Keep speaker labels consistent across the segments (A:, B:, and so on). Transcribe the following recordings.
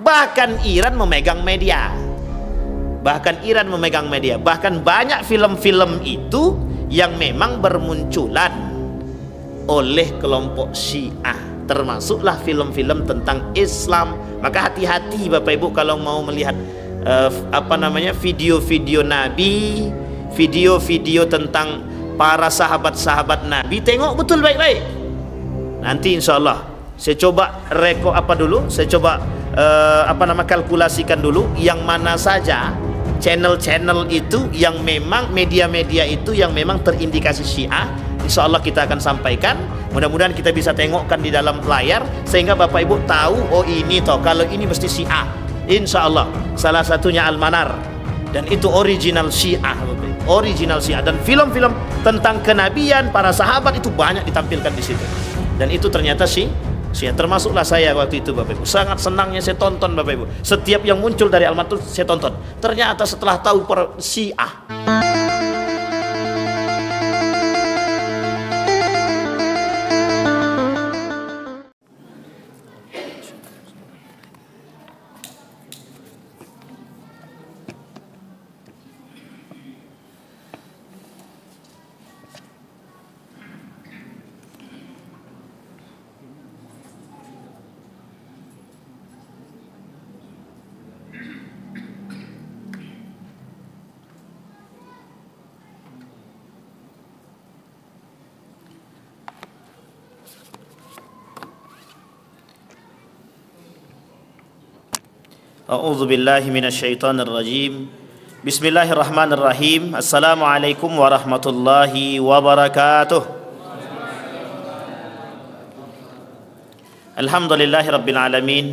A: bahkan Iran memegang media. Bahkan banyak film-film itu yang memang bermunculan oleh kelompok Syiah, termasuklah film-film tentang Islam. Maka hati-hati Bapak Ibu kalau mau melihat video-video Nabi, video-video tentang para sahabat-sahabat Nabi, tengok betul baik-baik. Nanti insya Allah saya coba kalkulasikan dulu yang mana saja channel-channel itu yang memang media-media itu yang memang terindikasi Syiah. Insya Allah kita akan sampaikan. Mudah-mudahan kita bisa tengokkan di dalam layar sehingga Bapak Ibu tahu, oh ini toh, kalau ini mesti Syiah. Insya Allah salah satunya Al-Manar, dan itu original Syiah, original Syiah. Dan film-film tentang kenabian para sahabat itu banyak ditampilkan di situ. Dan itu ternyata Syiah. Termasuklah saya waktu itu Bapak Ibu. Sangat senangnya saya tonton Bapak Ibu. Setiap yang muncul dari Al-Manar saya tonton. Ternyata setelah tahu Syiah. A'udzu billahi minasyaitonir rajim. Bismillahirrahmanirrahim. Assalamualaikum warahmatullahi wabarakatuh. Alhamdulillahi rabbil alamin.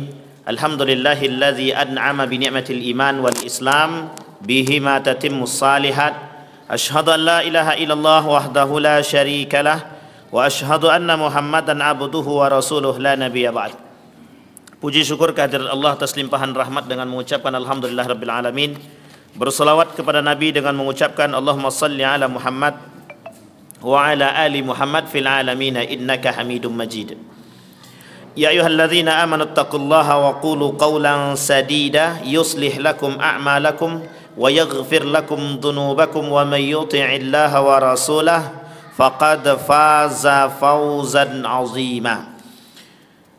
A: Alhamdulillahilladzi an'ama bi ni'matil iman wal islam bihima tatimmus salihat. Asyhadu an la ilaha illallah wahdahu la syarikalah wa asyhadu anna Muhammadan abduhu wa rasuluh la nabiyya ba'd. Puji syukur kehadirat Allah atas limpahan rahmat dengan mengucapkan alhamdulillah rabbil alamin. Berselawat kepada Nabi dengan mengucapkan Allahumma salli ala Muhammad wa ala ali Muhammad fil alamin innaka Hamidum Majid. Ya ayyuhalladzina amanu taqullaha wa qulu qawlan sadida yuslih lakum a'malakum wa yaghfir lakum dhunubakum wa may yuti'illaha wa rasulahu faqad faza fawzan 'azima.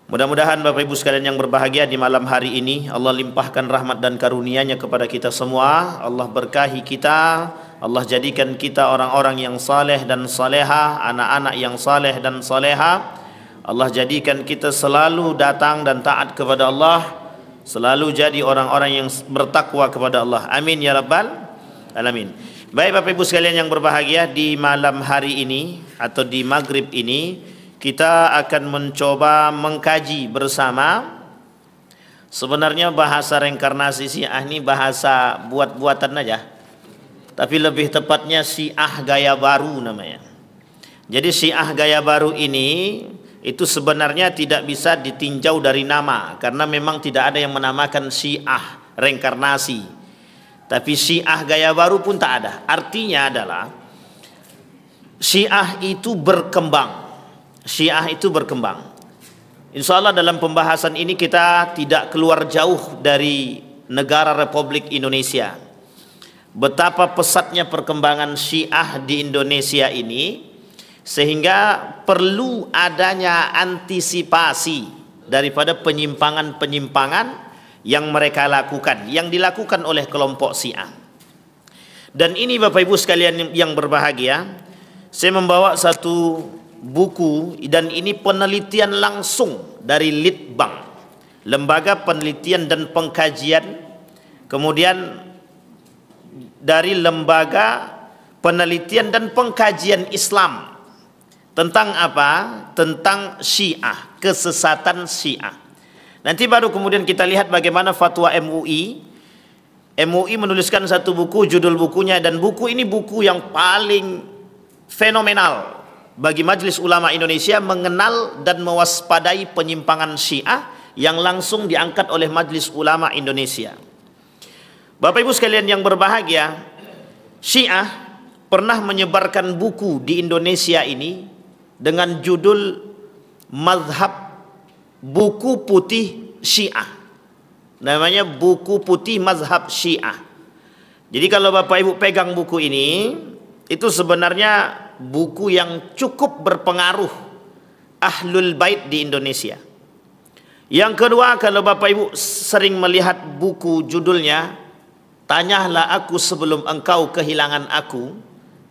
A: Mudah-mudahan Bapak Ibu sekalian yang berbahagia di malam hari ini Allah limpahkan rahmat dan karunia-Nya kepada kita semua. Allah berkahi kita, Allah jadikan kita orang-orang yang saleh dan saleha, anak-anak yang saleh dan saleha. Allah jadikan kita selalu datang dan taat kepada Allah, selalu jadi orang-orang yang bertakwa kepada Allah. Amin ya rabbal alamin. Baik Bapak Ibu sekalian yang berbahagia, di malam hari ini atau di maghrib ini kita akan mencoba mengkaji bersama. Sebenarnya bahasa reinkarnasi Syiah ini bahasa buat-buatan aja, tapi lebih tepatnya Syiah gaya baru namanya. Jadi Syiah gaya baru ini itu sebenarnya tidak bisa ditinjau dari nama, karena memang tidak ada yang menamakan Syiah reinkarnasi. Tapi Syiah gaya baru pun tak ada. Artinya adalah Syiah itu berkembang. Syiah itu berkembang. Insya Allah dalam pembahasan ini kita tidak keluar jauh dari negara Republik Indonesia. Betapa pesatnya perkembangan Syiah di Indonesia ini, sehingga perlu adanya antisipasi daripada penyimpangan-penyimpangan yang mereka lakukan, yang dilakukan oleh kelompok Syiah. Dan ini Bapak Ibu sekalian yang berbahagia, saya membawa satu buku, dan ini penelitian langsung dari Litbang, Lembaga Penelitian dan Pengkajian, kemudian dari Lembaga Penelitian dan Pengkajian Islam. Tentang apa? Tentang Syiah, kesesatan Syiah. Nanti baru kemudian kita lihat bagaimana fatwa MUI. MUI menuliskan satu buku, judul bukunya, dan buku ini buku yang paling fenomenal bagi Majelis Ulama Indonesia mengenal dan mewaspadai penyimpangan Syiah yang langsung diangkat oleh Majelis Ulama Indonesia. Bapak Ibu sekalian yang berbahagia, Syiah pernah menyebarkan buku di Indonesia ini dengan judul Mazhab Buku Putih Syiah. Namanya buku putih mazhab Syiah. Jadi kalau Bapak Ibu pegang buku ini, itu sebenarnya buku yang cukup berpengaruh Ahlul Bait di Indonesia. Yang kedua, kalau Bapak Ibu sering melihat buku judulnya Tanyalah Aku Sebelum Engkau Kehilangan Aku,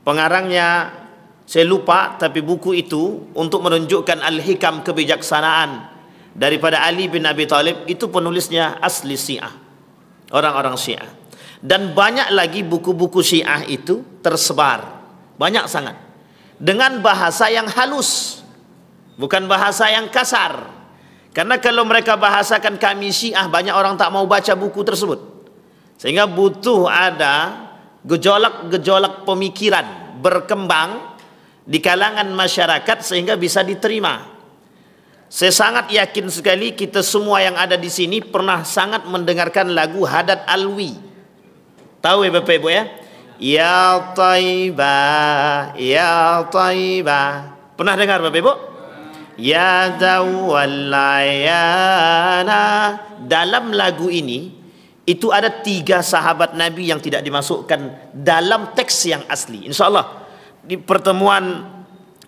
A: pengarangnya saya lupa, tapi buku itu untuk menunjukkan al-hikam kebijaksanaan daripada Ali bin Abi Thalib, itu penulisnya asli Syiah, orang-orang Syiah. Dan banyak lagi buku-buku Syiah itu tersebar, banyak sangat, dengan bahasa yang halus, bukan bahasa yang kasar. Karena kalau mereka bahasakan kami Syiah, banyak orang tak mau baca buku tersebut. Sehingga butuh ada gejolak-gejolak pemikiran berkembang di kalangan masyarakat sehingga bisa diterima. Saya sangat yakin sekali kita semua yang ada di sini pernah sangat mendengarkan lagu Haddad Alwi. Tahu ya Bapak Ibu ya? Ya Taibah, Ya Taibah. Pernah dengar Bapak Ibu? Ya Dawwalayana. Dalam lagu ini itu ada 3 sahabat Nabi yang tidak dimasukkan dalam teks yang asli. Insya Allah di pertemuan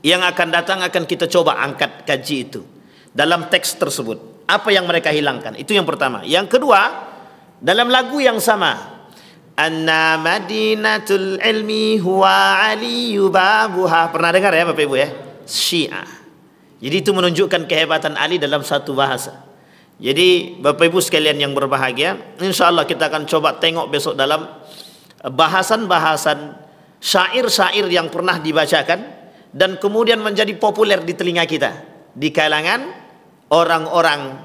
A: yang akan datang akan kita coba angkat kaji itu. Dalam teks tersebut apa yang mereka hilangkan, itu yang pertama. Yang kedua, dalam lagu yang sama, Anna Madinatul Ilmi huwa aliyu babuha. Pernah dengar ya Bapak Ibu ya? Syiah. Jadi itu menunjukkan kehebatan Ali dalam satu bahasa. Jadi Bapak Ibu sekalian yang berbahagia, insya Allah kita akan coba tengok besok dalam bahasan-bahasan syair-syair yang pernah dibacakan dan kemudian menjadi populer di telinga kita di kalangan orang-orang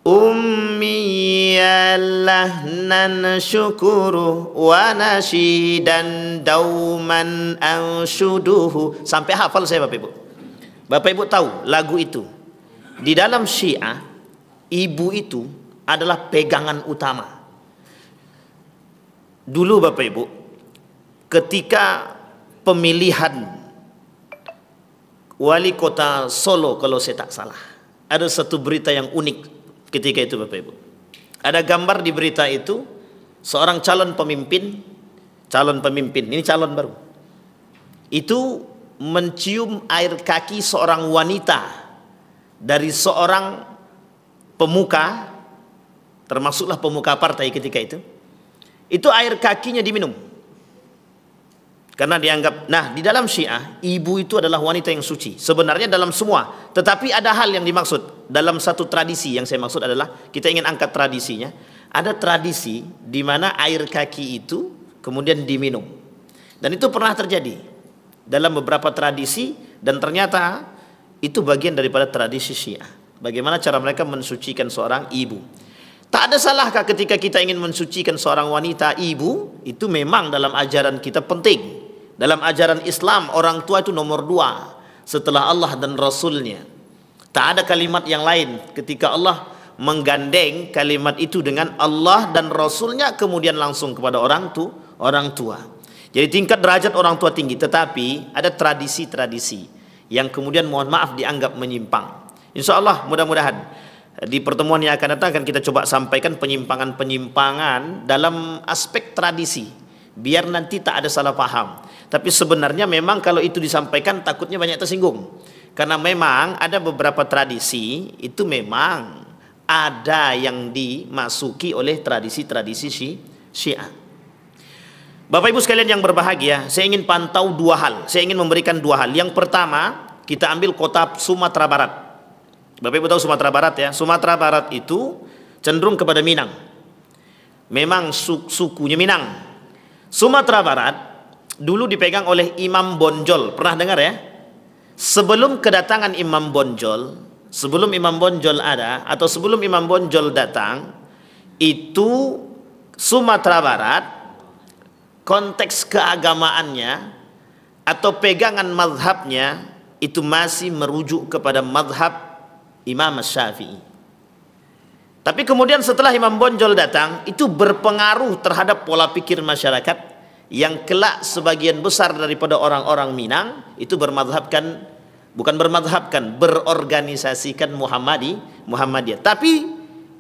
A: ummiyallahnan syukuru wa nasyidan dauman anshuduhu, sampai hafal saya Bapak Ibu. Bapak Ibu tahu lagu itu di dalam Syiah, ibu itu adalah pegangan utama. Dulu Bapak Ibu, ketika pemilihan wali kota Solo kalau saya tak salah, ada satu berita yang unik ketika itu Bapak Ibu. Ada gambar di berita itu seorang calon pemimpin, ini calon baru, itu mencium air kaki seorang wanita dari seorang pemuka, termasuklah pemuka partai ketika itu air kakinya diminum. Karena dianggap, nah di dalam Syiah, ibu itu adalah wanita yang suci. Sebenarnya dalam semua, tetapi ada hal yang dimaksud. Dalam satu tradisi yang saya maksud adalah, kita ingin angkat tradisinya. Ada tradisi di mana air kaki itu kemudian diminum. Dan itu pernah terjadi dalam beberapa tradisi, dan ternyata itu bagian daripada tradisi Syiah. Bagaimana cara mereka mensucikan seorang ibu. Tak ada salahkah ketika kita ingin mensucikan seorang wanita ibu, itu memang dalam ajaran kita penting. Dalam ajaran Islam, orang tua itu nomor 2 setelah Allah dan Rasulnya. Tak ada kalimat yang lain ketika Allah menggandeng kalimat itu dengan Allah dan Rasulnya, kemudian langsung kepada orang tua. Jadi tingkat derajat orang tua tinggi, tetapi ada tradisi-tradisi yang kemudian mohon maaf dianggap menyimpang. Insya Allah mudah-mudahan di pertemuan yang akan datang akan kita coba sampaikan penyimpangan-penyimpangan dalam aspek tradisi, biar nanti tak ada salah paham. Tapi sebenarnya memang kalau itu disampaikan takutnya banyak tersinggung. Karena memang ada beberapa tradisi itu memang ada yang dimasuki oleh tradisi-tradisi Syiah. Bapak Ibu sekalian yang berbahagia, saya ingin pantau 2 hal. Saya ingin memberikan 2 hal. Yang pertama, kita ambil kota Sumatera Barat. Bapak Ibu tahu Sumatera Barat ya? Sumatera Barat itu cenderung kepada Minang. Memang sukunya Minang. Sumatera Barat dulu dipegang oleh Imam Bonjol. Pernah dengar ya? Sebelum kedatangan Imam Bonjol, sebelum Imam Bonjol ada, atau sebelum Imam Bonjol datang, itu Sumatera Barat konteks keagamaannya atau pegangan mazhabnya itu masih merujuk kepada mazhab Imam Syafi'i. Tapi kemudian setelah Imam Bonjol datang, itu berpengaruh terhadap pola pikir masyarakat yang kelak sebagian besar daripada orang-orang Minang itu berorganisasikan Muhammadiyah. Tapi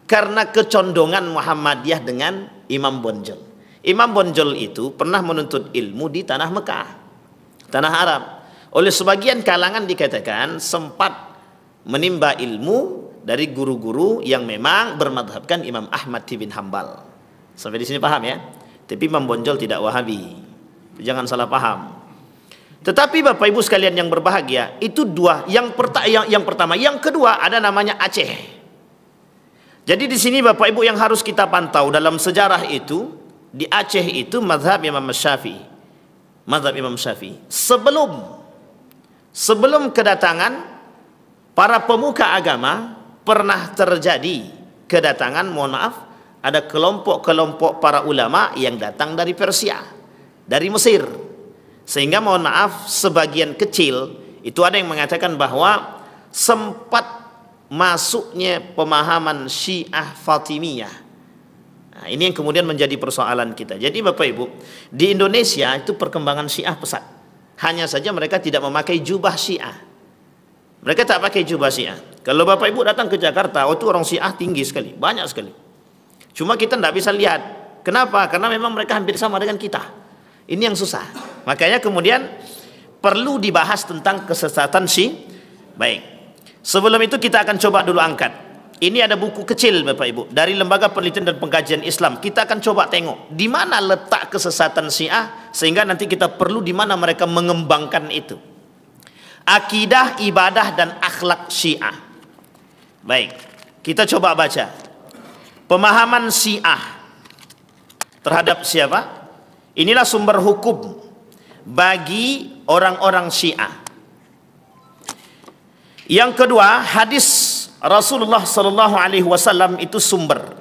A: karena kecondongan Muhammadiyah dengan Imam Bonjol. Imam Bonjol itu pernah menuntut ilmu di tanah Mekah, tanah Arab. Oleh sebagian kalangan dikatakan sempat menimba ilmu dari guru-guru yang memang bermadhabkan Imam Ahmad bin Hambal. Sampai di sini paham ya? Tapi Imam Bonjol tidak Wahabi. Jangan salah paham. Tetapi Bapak Ibu sekalian yang berbahagia, itu dua. Yang pertama, yang kedua ada namanya Aceh. Jadi di sini Bapak Ibu yang harus kita pantau dalam sejarah itu, di Aceh itu mazhab Imam Syafi'i. Mazhab Imam Syafi'i. Sebelum kedatangan para pemuka agama, pernah terjadi kedatangan, mohon maaf, ada kelompok-kelompok para ulama yang datang dari Persia, dari Mesir. Sehingga mohon maaf, sebagian kecil itu ada yang mengatakan bahwa sempat masuknya pemahaman Syiah Fatimiyah. Nah, ini yang kemudian menjadi persoalan kita. Jadi Bapak Ibu, di Indonesia itu perkembangan Syiah pesat. Hanya saja mereka tidak memakai jubah Syiah. Mereka tak pakai jubah Syiah. Kalau Bapak Ibu datang ke Jakarta, itu orang Syiah tinggi sekali, banyak sekali. Cuma kita tidak bisa lihat. Kenapa? Karena memang mereka hampir sama dengan kita. Ini yang susah. Makanya kemudian perlu dibahas tentang kesesatan Syiah. Baik. Sebelum itu kita akan coba dulu angkat. Ini ada buku kecil Bapak Ibu dari Lembaga Penelitian dan Pengkajian Islam. Kita akan coba tengok di mana letak kesesatan Syiah, sehingga nanti kita perlu di mana mereka mengembangkan itu. Akidah, ibadah dan akhlak Syiah. Baik, kita coba baca. Pemahaman Syiah terhadap siapa? Inilah sumber hukum bagi orang-orang Syiah. Yang kedua, hadis Rasulullah Sallallahu Alaihi Wasallam itu sumber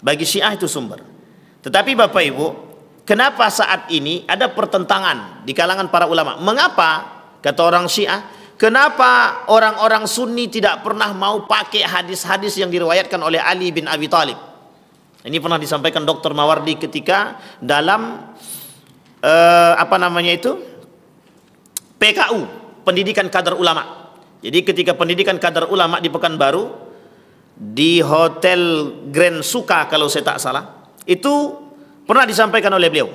A: bagi Syiah, itu sumber. Tetapi Bapak Ibu, kenapa saat ini ada pertentangan di kalangan para ulama? Mengapa? Kata orang Syiah, kenapa orang-orang Sunni tidak pernah mau pakai hadis-hadis yang diriwayatkan oleh Ali bin Abi Thalib? Ini pernah disampaikan Dr. Mawardi ketika dalam PKU, Pendidikan Kadar Ulama. Jadi ketika pendidikan kadar ulama di Pekanbaru, di Hotel Grand Suka kalau saya tak salah, itu pernah disampaikan oleh beliau.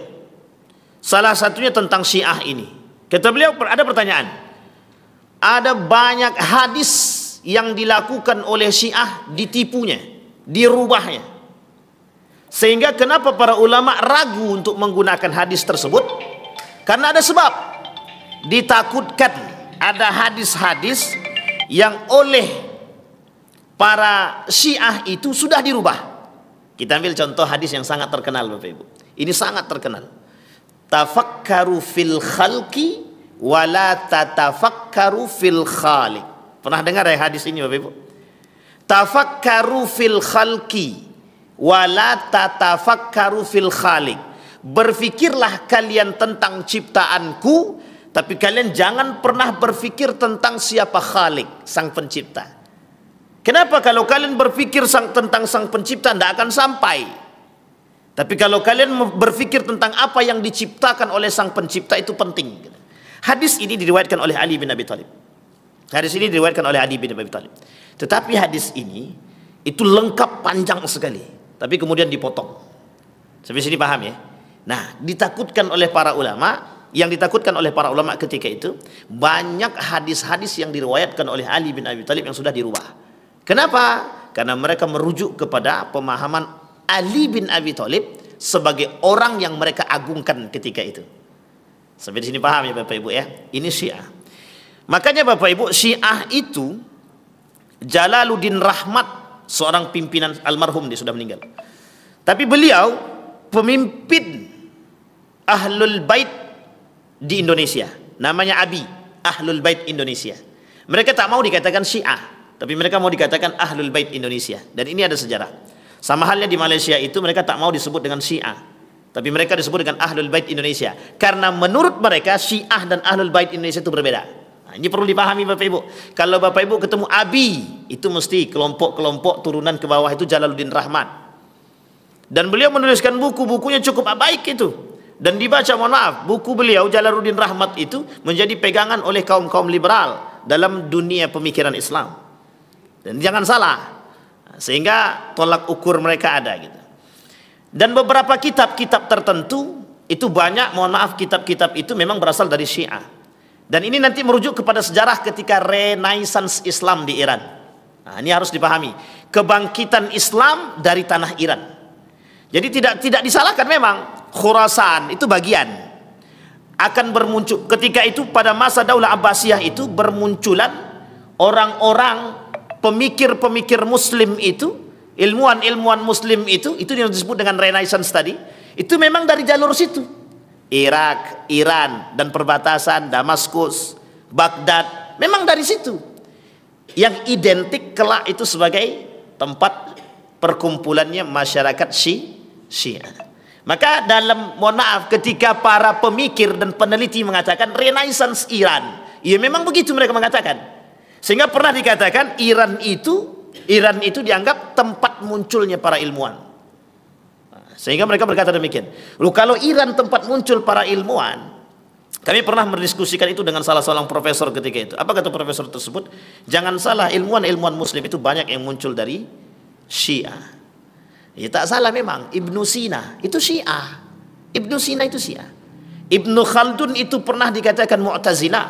A: Salah satunya tentang Syiah ini. Kata beliau, ada pertanyaan. Ada banyak hadis yang dilakukan oleh Syiah, ditipunya, dirubahnya. Sehingga kenapa para ulama ragu untuk menggunakan hadis tersebut? Karena ada sebab. Ditakutkan ada hadis-hadis yang oleh para Syiah itu sudah dirubah. Kita ambil contoh hadis yang sangat terkenal Bapak Ibu. Ini sangat terkenal. Tafakkaru fil khalqi wala tatafakkaru fil khaliq. Pernah dengar ya hadis ini Bapak Ibu? Tafakkaru fil khalqi wala tatafakkaru fil khaliq. Berfikirlah kalian tentang ciptaanku, tapi kalian jangan pernah berfikir tentang siapa Khalik, sang pencipta. Kenapa? Kalau kalian berfikir tentang sang pencipta, tidak akan sampai. Tapi kalau kalian berfikir tentang apa yang diciptakan oleh sang pencipta, itu penting. Hadis ini diriwayatkan oleh Ali bin Abi Thalib. Hadis ini diriwayatkan oleh Ali bin Abi Thalib. Tetapi hadis ini itu lengkap, panjang sekali. Tapi kemudian dipotong. Sampai sini paham ya? Nah, ditakutkan oleh para ulama. Yang ditakutkan oleh para ulama ketika itu, banyak hadis-hadis yang diriwayatkan oleh Ali bin Abi Thalib yang sudah dirubah. Kenapa? Karena mereka merujuk kepada pemahaman Ali bin Abi Thalib sebagai orang yang mereka agungkan ketika itu. Sampai di sini paham ya Bapak Ibu ya? Ini Syiah. Makanya Bapak Ibu, Syiah itu Jalaluddin Rahmat, seorang pimpinan almarhum, dia sudah meninggal. Tapi beliau pemimpin Ahlul Bait di Indonesia, namanya ABI, Ahlul Bait Indonesia. Mereka tak mau dikatakan Syiah, tapi mereka mau dikatakan Ahlul Bait Indonesia. Dan ini ada sejarah. Sama halnya di Malaysia itu mereka tak mau disebut dengan Syiah, tapi mereka disebut dengan Ahlul Bait Indonesia. Karena menurut mereka Syiah dan Ahlul Bait Indonesia itu berbeda. Nah, ini perlu dipahami Bapak Ibu. Kalau Bapak Ibu ketemu ABI, itu mesti kelompok-kelompok turunan ke bawah itu Jalaluddin Rahmat. Dan beliau menuliskan buku-bukunya cukup baik itu. Dan dibaca, mohon maaf, buku beliau Jalaluddin Rahmat itu menjadi pegangan oleh kaum-kaum liberal dalam dunia pemikiran Islam. Dan jangan salah, Sehingga tolak ukur mereka ada gitu. Dan beberapa kitab-kitab tertentu itu banyak, mohon maaf, kitab-kitab itu memang berasal dari Syiah. Dan ini nanti merujuk kepada sejarah ketika Renaissance Islam di Iran. Nah, ini harus dipahami. Kebangkitan Islam dari tanah Iran. Jadi tidak disalahkan memang. Khurasan itu bagian. Akan bermuncul. Ketika itu pada masa Daulah Abbasiyah itu bermunculan orang-orang pemikir-pemikir Muslim itu, ilmuwan-ilmuwan Muslim itu yang disebut dengan Renaissance tadi, itu memang dari jalur situ. Irak, Iran, dan perbatasan, Damaskus, Baghdad, memang dari situ. Yang identik kelak itu sebagai tempat perkumpulannya masyarakat Syiah. Maka dalam, mohon maaf, ketika para pemikir dan peneliti mengatakan Renaissance Iran, ya memang begitu mereka mengatakan. Sehingga pernah dikatakan Iran itu dianggap tempat munculnya para ilmuwan. Sehingga mereka berkata demikian. Lalu kalau Iran tempat muncul para ilmuwan, kami pernah mendiskusikan itu dengan salah seorang profesor ketika itu. Apa kata profesor tersebut? Jangan salah, ilmuwan-ilmuwan Muslim itu banyak yang muncul dari Syiah. Ya tak salah memang. Ibnu Sina itu Syiah. Ibnu Sina itu Syiah. Ibnu Khaldun itu pernah dikatakan Mu'tazilah.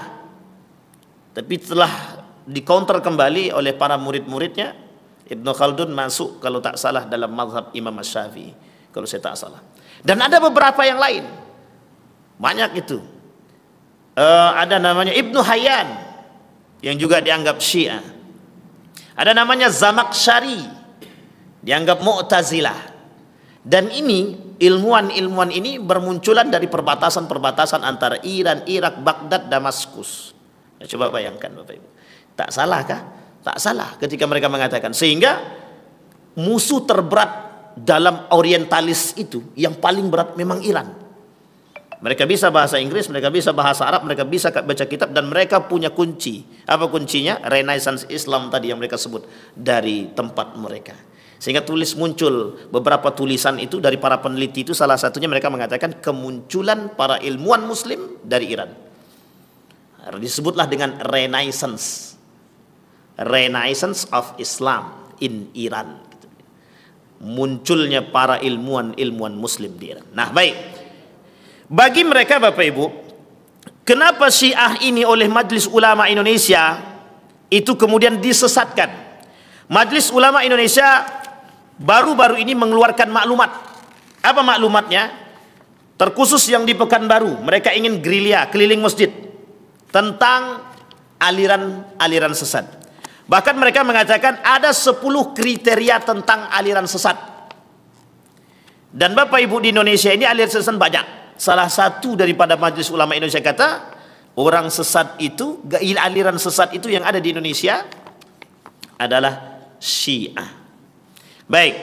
A: Tapi telah dikonter kembali oleh para murid-muridnya. Ibnu Khaldun masuk kalau tak salah dalam mazhab Imam Syafi'i, kalau saya tak salah. Dan ada beberapa yang lain. Banyak itu. Ada namanya Ibnu Hayyan yang juga dianggap Syiah. Ada namanya Zamakhsyari, dianggap Mu'tazilah. Dan ini ilmuwan-ilmuwan ini bermunculan dari perbatasan-perbatasan antara Iran, Irak, Baghdad, Damaskus. Ya, coba bayangkan Bapak Ibu. Tak salah kah? Tak salah ketika mereka mengatakan. Sehingga musuh terberat dalam orientalis itu yang paling berat memang Iran. Mereka bisa bahasa Inggris, mereka bisa bahasa Arab, mereka bisa baca kitab, dan mereka punya kunci. Apa kuncinya? Renaissance Islam tadi yang mereka sebut dari tempat mereka. Sehingga muncul beberapa tulisan itu dari para peneliti itu, salah satunya mereka mengatakan kemunculan para ilmuwan Muslim dari Iran. Disebutlah dengan Renaissance. Renaissance of Islam in Iran. Munculnya para ilmuwan Muslim di Iran. Nah, baik. Bagi mereka Bapak Ibu, kenapa Syiah ini oleh Majelis Ulama Indonesia itu kemudian disesatkan? Majelis Ulama Indonesia baru-baru ini mengeluarkan maklumat. Apa maklumatnya? Terkhusus yang di Pekanbaru, mereka ingin gerilya keliling masjid tentang aliran sesat. Bahkan mereka mengatakan ada 10 kriteria tentang aliran sesat. Dan Bapak Ibu di Indonesia ini aliran sesat banyak. Salah satu daripada Majelis Ulama Indonesia kata, orang sesat itu, aliran sesat itu yang ada di Indonesia adalah Syiah. Baik,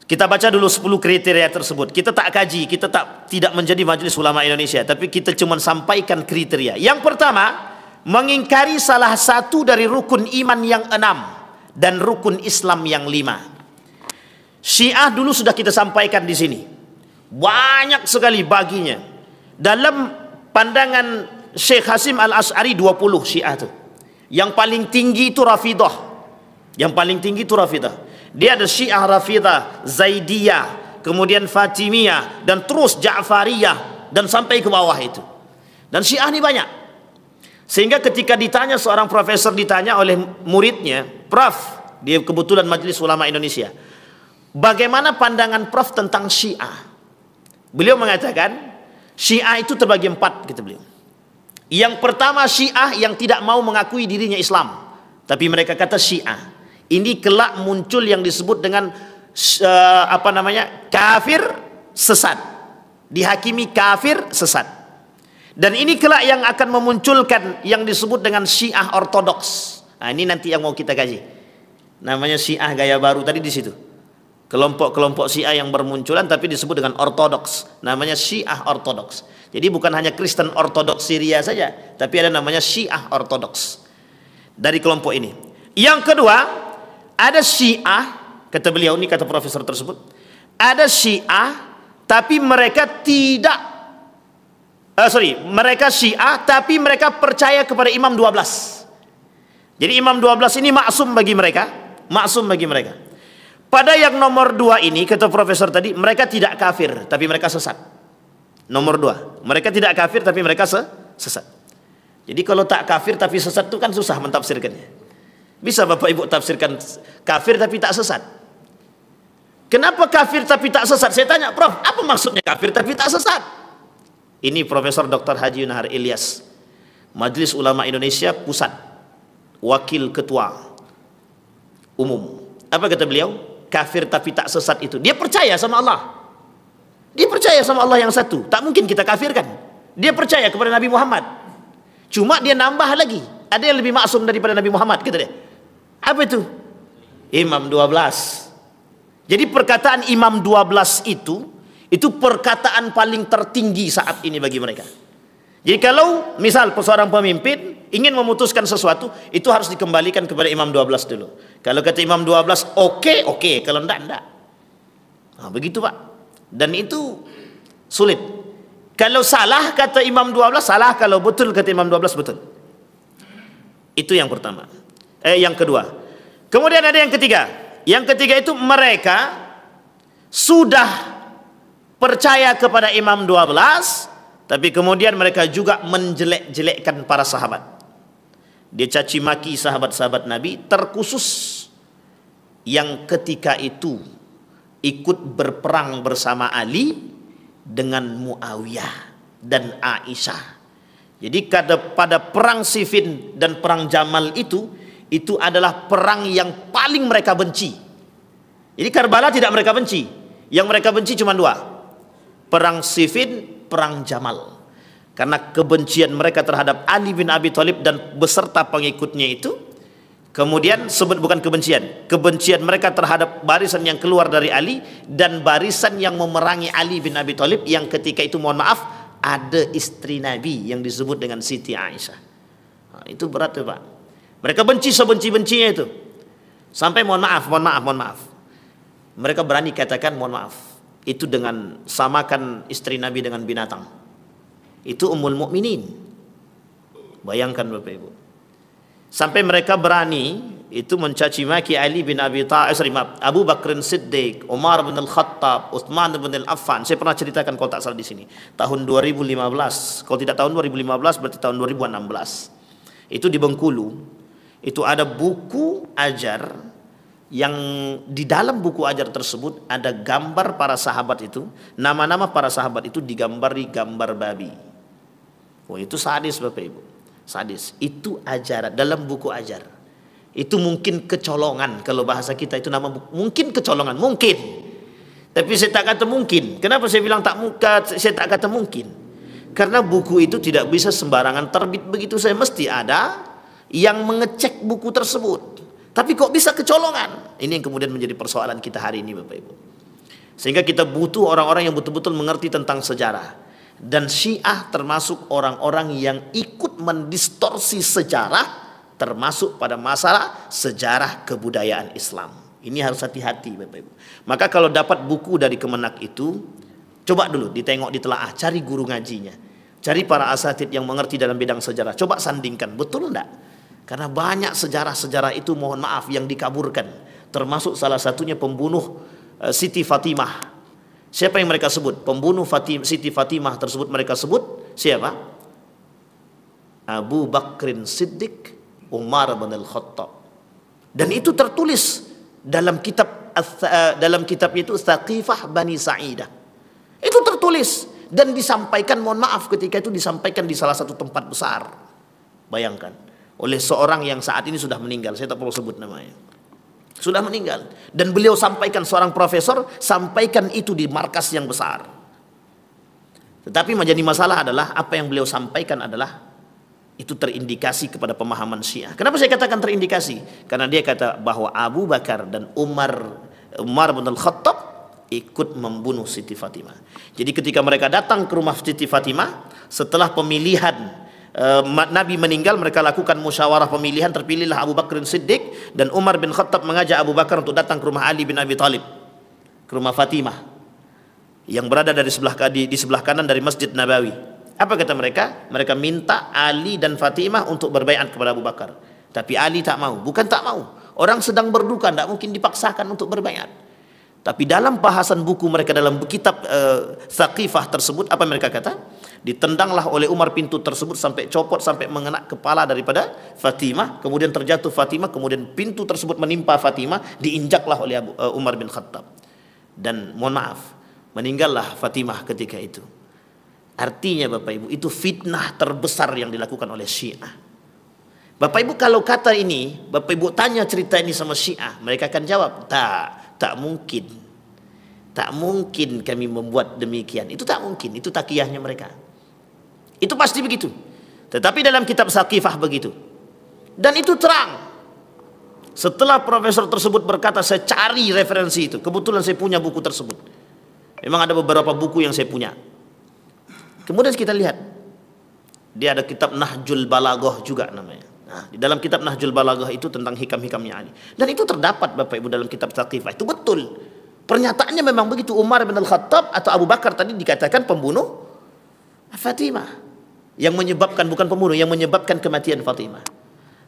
A: kita baca dulu 10 kriteria tersebut. Kita tak kaji, kita tidak menjadi Majelis Ulama Indonesia, tapi kita cuma sampaikan kriteria. Yang pertama, mengingkari salah satu dari rukun iman yang 6 dan rukun Islam yang 5. Syiah dulu sudah kita sampaikan di sini. Banyak sekali baginya. Dalam pandangan Syekh Hasim Al-Asy'ari 20 Syiah itu. Yang paling tinggi itu Rafidah. Yang paling tinggi itu Rafidah. Dia ada Syiah Rafidah, Zaidiyah, kemudian Fatimiyah, dan terus Ja'fariyah, dan sampai ke bawah itu. Dan Syiah ini banyak. Sehingga ketika ditanya, seorang profesor ditanya oleh muridnya, Prof, dia kebetulan Majelis Ulama Indonesia, bagaimana pandangan Prof tentang Syiah? Beliau mengatakan Syiah itu terbagi 4, kata beliau. Yang pertama Syiah yang tidak mau mengakui dirinya Islam, tapi mereka kata Syiah. Ini kelak muncul yang disebut dengan kafir sesat. Dihakimi kafir sesat. Dan ini kelak yang akan memunculkan yang disebut dengan Syiah ortodoks. Nah, ini nanti yang mau kita kaji. Namanya Syiah gaya baru tadi di situ. Kelompok-kelompok Syiah yang bermunculan tapi disebut dengan ortodoks. Namanya Syiah ortodoks. Jadi bukan hanya Kristen ortodoks Syria saja, tapi ada namanya Syiah ortodoks. Dari kelompok ini. Yang kedua, ada Syiah, kata beliau ini, kata profesor tersebut, ada Syiah tapi mereka mereka Syiah tapi mereka percaya kepada Imam 12. Jadi Imam 12 ini maksum bagi mereka. maksum bagi mereka. Pada yang nomor 2 ini, kata profesor tadi, mereka tidak kafir, tapi mereka sesat. Nomor 2, mereka tidak kafir, tapi mereka sesat. Jadi kalau tak kafir tapi sesat itu kan susah mentafsirkannya. Bisa Bapak Ibu tafsirkan kafir tapi tak sesat? Kenapa kafir tapi tak sesat? Saya tanya, Prof, apa maksudnya kafir tapi tak sesat? Ini Profesor Dr. Haji Yunahar Ilyas, Majelis Ulama Indonesia Pusat, Wakil Ketua Umum. Apa kata beliau? Kafir tapi tak sesat itu, dia percaya sama Allah. Dia percaya sama Allah yang satu. Tak mungkin kita kafirkan. Dia percaya kepada Nabi Muhammad. Cuma dia nambah lagi. Ada yang lebih maksum daripada Nabi Muhammad, kata dia. Apa itu? Imam 12. Jadi perkataan Imam 12 itu perkataan paling tertinggi saat ini bagi mereka. Jadi kalau misal seorang pemimpin ingin memutuskan sesuatu, itu harus dikembalikan kepada Imam 12 dulu. Kalau kata Imam 12 oke, kalau enggak. Nah, begitu Pak. Dan itu sulit. Kalau salah kata Imam 12 salah, kalau betul kata Imam 12 betul. Itu yang pertama. Yang kedua. Kemudian ada yang ketiga. Yang ketiga itu mereka sudah percaya kepada Imam 12, tapi kemudian mereka juga menjelek-jelekkan para sahabat. Dia caci maki sahabat-sahabat Nabi, terkhusus yang ketika itu ikut berperang bersama Ali dengan Muawiyah dan Aisyah. Jadi pada perang Siffin dan perang Jamal itu adalah perang yang paling mereka benci. Jadi Karbala tidak mereka benci. Yang mereka benci cuma 2. Perang Siffin, perang Jamal. Karena kebencian mereka terhadap Ali bin Abi Thalib dan beserta pengikutnya itu, kemudian bukan kebencian mereka terhadap barisan yang keluar dari Ali dan barisan yang memerangi Ali bin Abi Thalib, yang ketika itu mohon maaf ada istri Nabi yang disebut dengan Siti Aisyah. Nah, itu berat ya Pak. Mereka benci sebenci-bencinya itu. Sampai mohon maaf. Mereka berani katakan mohon maaf. Itu dengan samakan istri Nabi dengan binatang. Itu Ummul Mukminin. Bayangkan Bapak Ibu. Sampai mereka berani itu mencaci maki Ali bin Abi Thalib, Abu Bakr Siddiq, Umar bin Al-Khattab, Utsman bin Al-Affan. Saya pernah ceritakan kalau tak salah di sini. Tahun 2015. Kalau tidak tahun 2015 berarti tahun 2016. Itu di Bengkulu. Itu ada buku ajar yang di dalam buku ajar tersebut ada gambar para sahabat itu, nama-nama para sahabat itu digambari gambar babi. Oh, itu sadis Bapak Ibu. Sadis. Itu ajaran dalam buku ajar. Itu mungkin kecolongan, kalau bahasa kita itu nama mungkin kecolongan, mungkin. Tapi saya tak kata mungkin. Kenapa saya bilang saya tak kata mungkin? Karena buku itu tidak bisa sembarangan terbit begitu saja, mesti ada yang mengecek buku tersebut. Tapi kok bisa kecolongan? Ini yang kemudian menjadi persoalan kita hari ini Bapak Ibu. Sehingga kita butuh orang-orang yang betul-betul mengerti tentang sejarah. Dan Syiah termasuk orang-orang yang ikut mendistorsi sejarah, termasuk pada masalah sejarah kebudayaan Islam. Ini harus hati-hati Bapak Ibu. Maka kalau dapat buku dari Kemenak itu, coba dulu ditengok, ditelaah, cari guru ngajinya, cari para asatidz yang mengerti dalam bidang sejarah, coba sandingkan, betul enggak? Karena banyak sejarah-sejarah itu mohon maaf yang dikaburkan, termasuk salah satunya pembunuh Siti Fatimah. Siapa yang mereka sebut? Pembunuh Siti Fatimah tersebut mereka sebut siapa? Abu Bakrin Siddiq, Umar bin Al-Khattab. Dan itu tertulis dalam kitab itu Thaqifah Bani Sa'idah. Itu tertulis dan disampaikan, mohon maaf, ketika itu disampaikan di salah satu tempat besar. Bayangkan, oleh seorang yang saat ini sudah meninggal, saya tak perlu sebut namanya. Sudah meninggal, dan beliau sampaikan, seorang profesor sampaikan itu di markas yang besar. Tetapi menjadi masalah adalah apa yang beliau sampaikan adalah itu terindikasi kepada pemahaman Syiah. Kenapa saya katakan terindikasi? Karena dia kata bahwa Abu Bakar dan Umar bin Al-Khattab ikut membunuh Siti Fatimah. Jadi ketika mereka datang ke rumah Siti Fatimah setelah pemilihan Nabi meninggal, mereka lakukan musyawarah pemilihan, terpilihlah Abu Bakr Siddiq, dan Umar bin Khattab mengajak Abu Bakar untuk datang ke rumah Ali bin Abi Thalib, ke rumah Fatimah yang berada di sebelah kanan dari Masjid Nabawi. Apa kata mereka? Mereka minta Ali dan Fatimah untuk berbaiat kepada Abu Bakar. Tapi Ali tak mau. Bukan tak mau, Orang sedang berduka, tidak mungkin dipaksakan untuk berbaiat. Tapi dalam bahasan buku mereka, dalam kitab Thaqifah tersebut, apa mereka kata? Ditendanglah oleh Umar pintu tersebut sampai copot, sampai mengena kepala daripada Fatimah, kemudian terjatuh Fatimah, kemudian pintu tersebut menimpa Fatimah, diinjaklah oleh Umar bin Khattab. Dan mohon maaf, meninggallah Fatimah ketika itu. Artinya Bapak Ibu, itu fitnah terbesar yang dilakukan oleh Syiah. Bapak Ibu kalau kata ini, Bapak Ibu tanya cerita ini sama Syiah, mereka akan jawab, tak mungkin. Tak mungkin kami membuat demikian. Itu tak mungkin, itu takiyahnya mereka. Itu pasti begitu. Tetapi dalam kitab Thaqifah begitu. Dan itu terang. Setelah profesor tersebut berkata, saya cari referensi itu. Kebetulan saya punya buku tersebut. Memang ada beberapa buku yang saya punya. Kemudian kita lihat, dia ada kitab Nahjul Balaghah juga namanya. Nah, di dalam kitab Nahjul Balaghah itu tentang hikam-hikamnya Ali. Dan itu terdapat Bapak Ibu dalam kitab Thaqifah. Itu betul. Pernyataannya memang begitu. Umar bin Al-Khattab atau Abu Bakar tadi dikatakan pembunuh Fatimah. Yang menyebabkan, bukan pembunuh, yang menyebabkan kematian Fatimah.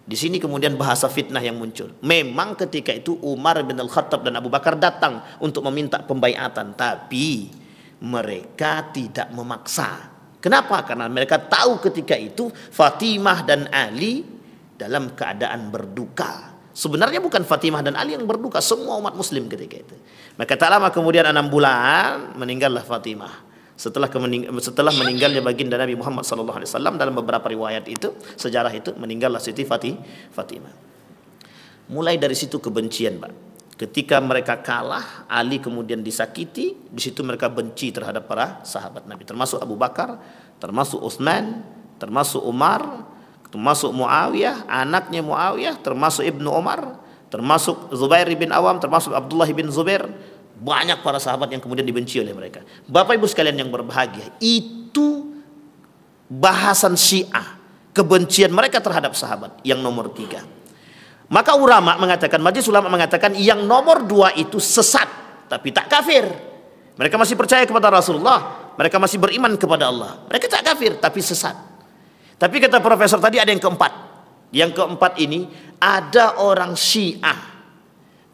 A: Di sini kemudian bahasa fitnah yang muncul. Memang ketika itu Umar bin Al-Khattab dan Abu Bakar datang untuk meminta pembaiatan. Tapi mereka tidak memaksa. Kenapa? Karena mereka tahu ketika itu Fatimah dan Ali dalam keadaan berduka. Sebenarnya bukan Fatimah dan Ali yang berduka, semua umat muslim ketika itu. Maka tak lama kemudian 6 bulan meninggallah Fatimah. Setelah meninggalnya baginda Nabi Muhammad SAW, dalam beberapa riwayat itu, sejarah itu, meninggallah Siti Fatimah. Mulai dari situ kebencian, Pak. Ketika mereka kalah, Ali kemudian disakiti, di situ mereka benci terhadap para sahabat Nabi, termasuk Abu Bakar, termasuk Utsman, termasuk Umar, termasuk Muawiyah, anaknya Muawiyah, termasuk Ibnu Umar, termasuk Zubair bin Awam, termasuk Abdullah bin Zubair. Banyak para sahabat yang kemudian dibenci oleh mereka. Bapak Ibu sekalian yang berbahagia, itu bahasan Syiah, kebencian mereka terhadap sahabat yang nomor 3. Maka ulama mengatakan, majelis ulama mengatakan, yang nomor 2 itu sesat tapi tak kafir. Mereka masih percaya kepada Rasulullah, mereka masih beriman kepada Allah, mereka tak kafir tapi sesat. Tapi kata profesor tadi ada yang keempat. Yang keempat ini ada orang Syiah,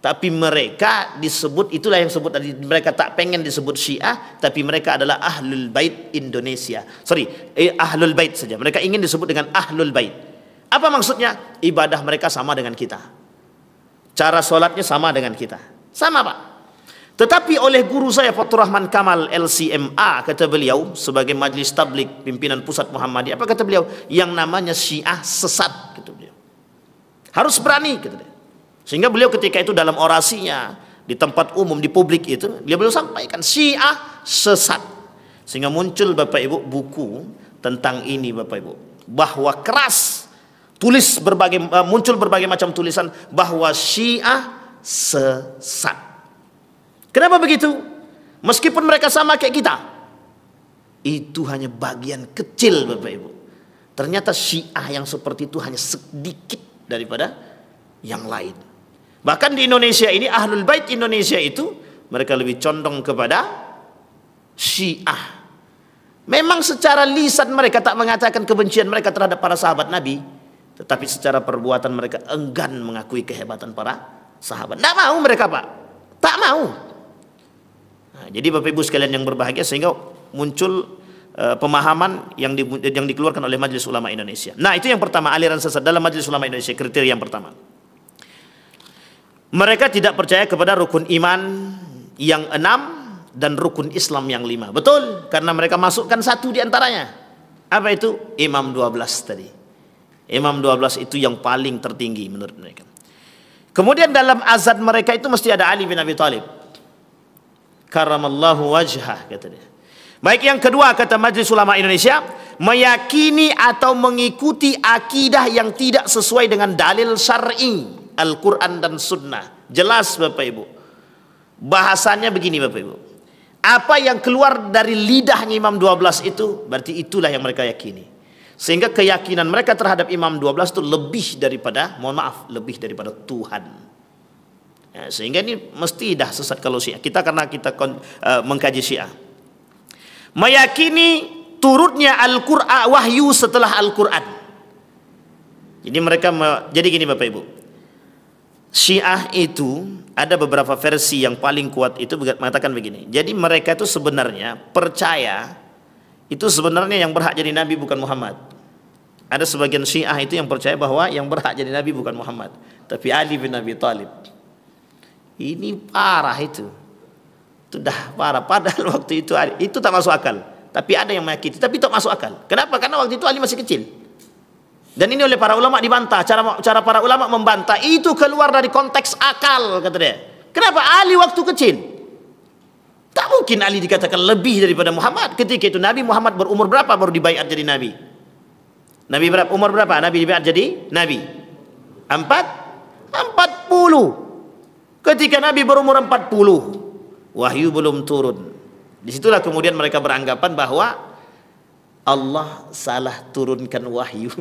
A: tapi mereka disebut, itulah yang sebut tadi, mereka tak pengen disebut Syiah, tapi mereka adalah Ahlul Bait Indonesia. Ahlul Bait saja. Mereka ingin disebut dengan Ahlul Bait. Apa maksudnya? Ibadah mereka sama dengan kita. Cara sholatnya sama dengan kita. Sama, Pak. Tetapi oleh guru saya Fathur Rahman Kamal LCMA, kata beliau, sebagai Majelis Tabligh Pimpinan Pusat Muhammadiyah, apa kata beliau? Yang namanya Syiah sesat, kata beliau. Harus berani, kata dia. Sehingga beliau ketika itu dalam orasinya di tempat umum, di publik itu, beliau sampaikan Syiah sesat. Sehingga muncul Bapak Ibu buku tentang ini Bapak Ibu, bahwa keras, muncul berbagai macam tulisan bahwa Syiah sesat. Kenapa begitu? Meskipun mereka sama kayak kita, itu hanya bagian kecil Bapak Ibu. Ternyata Syiah yang seperti itu hanya sedikit daripada yang lain. Bahkan di Indonesia ini, Ahlul Bait Indonesia itu, mereka lebih condong kepada Syiah. Memang secara lisan mereka tak mengatakan kebencian mereka terhadap para sahabat Nabi, tetapi secara perbuatan mereka enggan mengakui kehebatan para sahabat. Tak mau mereka, Pak. Tak mau. Nah, jadi Bapak Ibu sekalian yang berbahagia, sehingga muncul pemahaman yang dikeluarkan oleh Majelis Ulama Indonesia. Nah, itu yang pertama, aliran sesat dalam Majelis Ulama Indonesia, kriteria yang pertama. Mereka tidak percaya kepada rukun iman yang 6 dan rukun Islam yang 5. Betul, karena mereka masukkan satu di antaranya. Apa itu? Imam 12 tadi. Imam 12 itu yang paling tertinggi menurut mereka. Kemudian dalam azan mereka itu mesti ada Ali bin Abi Thalib. Karamallahu wajhah, kata dia. Baik, yang kedua kata Majelis Ulama Indonesia, meyakini atau mengikuti akidah yang tidak sesuai dengan dalil syar'i, Al-Quran dan Sunnah. Jelas Bapak Ibu. Bahasannya begini Bapak Ibu. Apa yang keluar dari lidahnya Imam 12 itu, berarti itulah yang mereka yakini. Sehingga keyakinan mereka terhadap Imam 12 itu lebih daripada, mohon maaf, lebih daripada Tuhan. Ya, sehingga ini mesti dah sesat kalau Syiah. Karena kita mengkaji Syiah. Meyakini turutnya Al-Quran, wahyu setelah Al-Quran. Jadi mereka, jadi gini Bapak Ibu. Syiah itu ada beberapa versi yang paling kuat itu mengatakan begini. Jadi mereka itu sebenarnya percaya itu sebenarnya yang berhak jadi nabi bukan Muhammad. Ada sebagian Syiah itu yang percaya bahwa yang berhak jadi nabi bukan Muhammad, tapi Ali bin Abi Thalib. Ini parah itu. Itu dah parah. Padahal waktu itu tak masuk akal. Tapi ada yang meyakini, tapi tak masuk akal. Kenapa? Karena waktu itu Ali masih kecil. Dan ini oleh para ulama dibantah. Cara para ulama membantah itu keluar dari konteks akal, kata dia. Kenapa? Ali waktu kecil. Tak mungkin Ali dikatakan lebih daripada Muhammad. Ketika itu Nabi Muhammad berumur berapa baru dibaiat jadi Nabi? Nabi berapa? Umur berapa? Nabi dibaiat jadi Nabi? 40. Ketika Nabi berumur 40, wahyu belum turun. Disitulah kemudian mereka beranggapan bahwa Allah salah turunkan wahyu.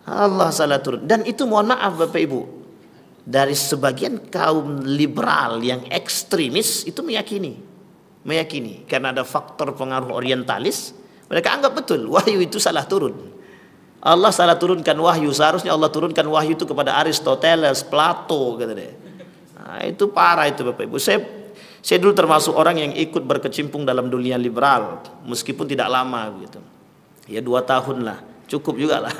A: Allah salah turun. Dan itu mohon maaf Bapak Ibu, dari sebagian kaum liberal yang ekstremis itu meyakini karena ada faktor pengaruh orientalis, mereka anggap betul wahyu itu salah turun. Allah salah turunkan wahyu, seharusnya Allah turunkan wahyu itu kepada Aristoteles, Plato, kata dia. Nah, itu parah itu Bapak Ibu. Saya dulu termasuk orang yang ikut berkecimpung dalam dunia liberal, meskipun tidak lama gitu. Ya 2 tahun lah, cukup juga lah.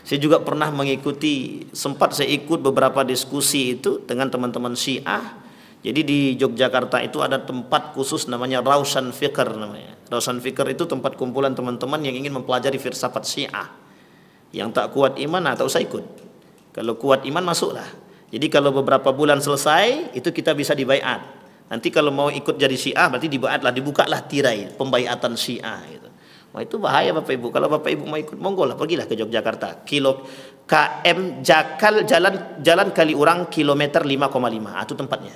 A: Saya juga pernah mengikuti, sempat saya ikut beberapa diskusi itu dengan teman-teman Syiah. Jadi di Yogyakarta itu ada tempat khusus namanya Rausan Fikr namanya. Rausan Fikr itu tempat kumpulan teman-teman yang ingin mempelajari filsafat Syiah. Yang tak kuat iman, tak usah ikut. Kalau kuat iman masuklah. Jadi kalau beberapa bulan selesai, itu kita bisa dibaiat. Nanti kalau mau ikut jadi Syiah, berarti dibaiatlah, dibukalah tirai pembaiatan Syiah gitu. Wah itu bahaya Bapak Ibu. Kalau Bapak Ibu mau ikut, monggo lah, pergilah ke Yogyakarta. KM Jakal, jalan Kaliurang kilometer 5,5. Itu tempatnya.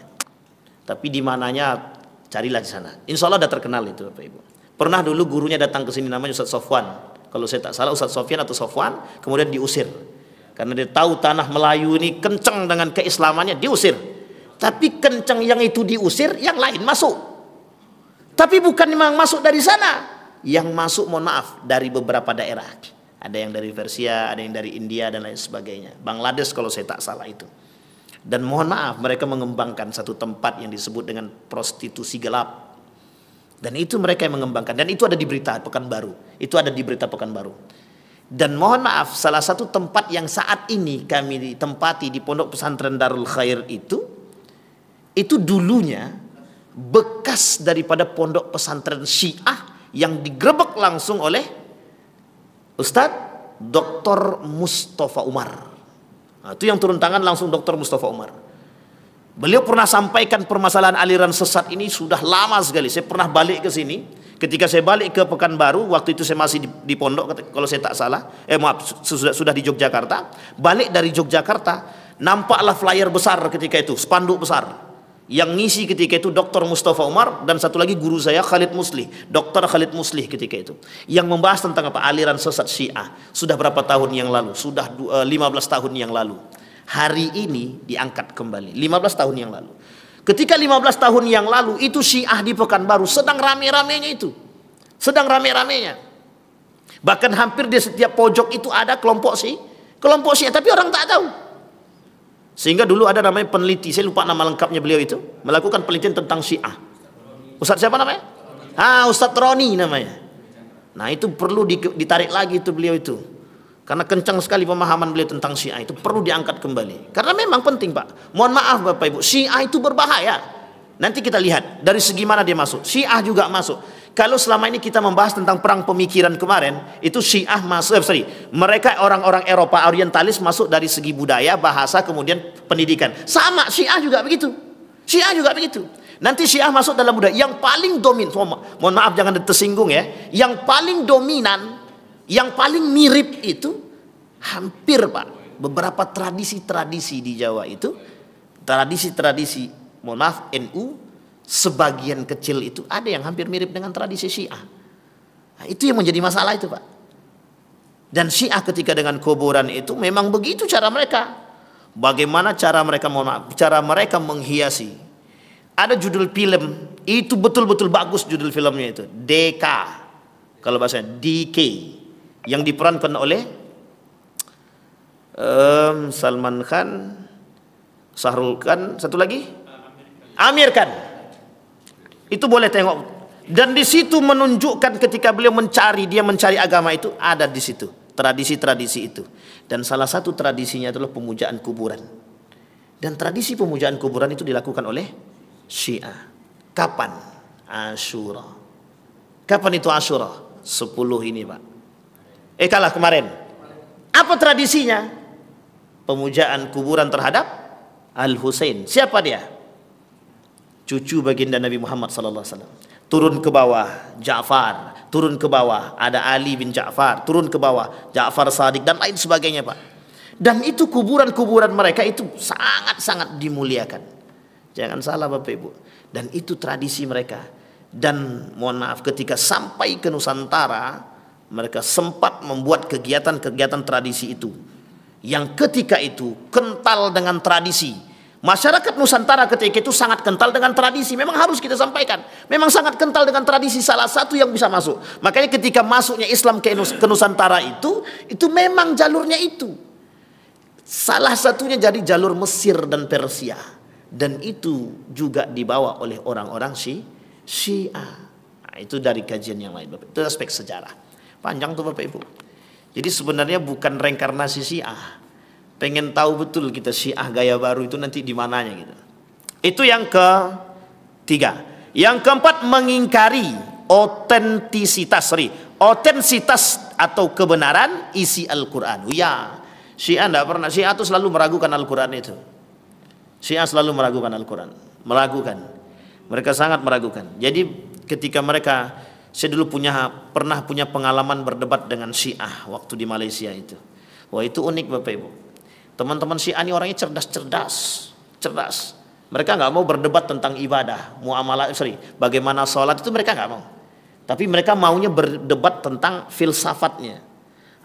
A: Tapi di mananya carilah di sana. Insya Allah sudah terkenal itu Bapak Ibu. Pernah dulu gurunya datang ke sini namanya Ustaz Sofwan. Kalau saya tak salah Ustaz Sofyan atau Sofwan, kemudian diusir. Karena dia tahu tanah Melayu ini kencang dengan keislamannya, diusir. Tapi kencang yang itu diusir, yang lain masuk. Tapi bukan memang masuk dari sana. Yang masuk mohon maaf dari beberapa daerah. Ada yang dari Persia, ada yang dari India dan lain sebagainya. Bangladesh kalau saya tak salah itu. Dan mohon maaf mereka mengembangkan satu tempat yang disebut dengan prostitusi gelap. Dan itu mereka yang mengembangkan. Dan itu ada di berita Pekanbaru. Itu ada di berita Pekanbaru. Dan mohon maaf salah satu tempat yang saat ini kami ditempati di Pondok Pesantren Darul Khair itu dulunya bekas daripada pondok pesantren Syiah yang digerebek langsung oleh Ustadz Dr. Mustafa Umar. Nah, itu yang turun tangan langsung Dr. Mustafa Umar. Beliau pernah sampaikan permasalahan aliran sesat ini sudah lama sekali. Saya pernah balik ke sini. Ketika saya balik ke Pekanbaru, waktu itu saya masih di pondok kalau saya tak salah. Sudah di Yogyakarta. Balik dari Yogyakarta, nampaklah flyer besar ketika itu, spanduk besar. Yang ngisi ketika itu Dr. Mustafa Umar dan satu lagi guru saya Khalid Muslih, Dr. Khalid Muslih ketika itu, yang membahas tentang apa? Aliran sesat Syiah. Sudah berapa tahun yang lalu? Sudah 15 tahun yang lalu. Hari ini diangkat kembali 15 tahun yang lalu. Ketika 15 tahun yang lalu itu Syiah di Pekanbaru sedang rame-ramenya itu. Sedang rame-ramenya. Bahkan hampir di setiap pojok itu ada kelompok Syiah, tapi orang tak tahu. Sehingga dulu ada namanya peneliti, saya lupa nama lengkapnya beliau itu, melakukan penelitian tentang Syiah. Ustadz siapa namanya? Ustadz Roni namanya. Nah itu perlu ditarik lagi itu beliau itu. Karena kencang sekali pemahaman beliau tentang Syiah, itu perlu diangkat kembali. Karena memang penting Pak. Mohon maaf Bapak Ibu, Syiah itu berbahaya. Nanti kita lihat dari segi mana dia masuk. Syiah juga masuk. Kalau selama ini kita membahas tentang perang pemikiran kemarin, itu Syiah masuk, mereka orang-orang Eropa orientalis masuk dari segi budaya, bahasa, kemudian pendidikan. Sama, Syiah juga begitu. Syiah juga begitu. Nanti Syiah masuk dalam budaya. Yang paling dominan, mohon maaf jangan tersinggung ya, yang paling dominan, yang paling mirip itu hampir Pak, beberapa tradisi-tradisi di Jawa itu, tradisi-tradisi, mohon maaf, NU, sebagian kecil itu ada yang hampir mirip dengan tradisi Syiah. Nah, itu yang menjadi masalah itu Pak. Dan Syiah ketika dengan kuburan itu memang begitu cara mereka. Bagaimana cara mereka, mohon maaf, cara mereka menghiasi. Ada judul film itu betul-betul bagus judul filmnya itu, DK. Kalau bahasanya DK, yang diperankan oleh Salman Khan, Sahrul Khan, satu lagi Amir Khan. Itu boleh tengok. Dan di situ menunjukkan ketika beliau mencari, dia mencari agama itu, ada di situ tradisi-tradisi itu. Dan salah satu tradisinya adalah pemujaan kuburan. Dan tradisi pemujaan kuburan itu dilakukan oleh Syiah. Kapan? Asyura. Kapan itu Asyura? 10 ini, Pak. Kalah kemarin. Apa tradisinya? Pemujaan kuburan terhadap Al-Husain. Siapa dia? Cucu baginda Nabi Muhammad SAW. Turun ke bawah Ja'far, turun ke bawah ada Ali bin Ja'far, turun ke bawah Ja'far Shadiq dan lain sebagainya, Pak. Dan itu kuburan-kuburan mereka itu sangat-sangat dimuliakan. Jangan salah Bapak Ibu. Dan itu tradisi mereka. Dan mohon maaf, ketika sampai ke Nusantara, mereka sempat membuat kegiatan-kegiatan tradisi itu, yang ketika itu kental dengan tradisi. Masyarakat Nusantara ketika itu sangat kental dengan tradisi. Memang harus kita sampaikan. Memang sangat kental dengan tradisi, salah satu yang bisa masuk. Makanya ketika masuknya Islam ke Nusantara itu memang jalurnya itu. Salah satunya jadi jalur Mesir dan Persia. Dan itu juga dibawa oleh orang-orang Syiah. Nah, itu dari kajian yang lain, Bapak. Itu aspek sejarah. Panjang tuh Bapak Ibu. Jadi sebenarnya bukan reinkarnasi Syiah. Pengen tahu betul kita Syiah gaya baru itu nanti di mananya gitu. Itu yang ketiga. Yang keempat, mengingkari otensitas atau kebenaran isi Al-Quran. Ya, Syiah tidak pernah. Syiah itu selalu meragukan Al-Quran itu. Syiah selalu meragukan Al-Quran. Meragukan. Mereka sangat meragukan. Jadi ketika mereka, saya dulu pernah punya pengalaman berdebat dengan Syiah waktu di Malaysia itu. Wah, itu unik Bapak Ibu. Teman-teman Syiah ini orangnya cerdas. Mereka nggak mau berdebat tentang ibadah, bagaimana sholat itu mereka nggak mau. Tapi mereka maunya berdebat tentang filsafatnya.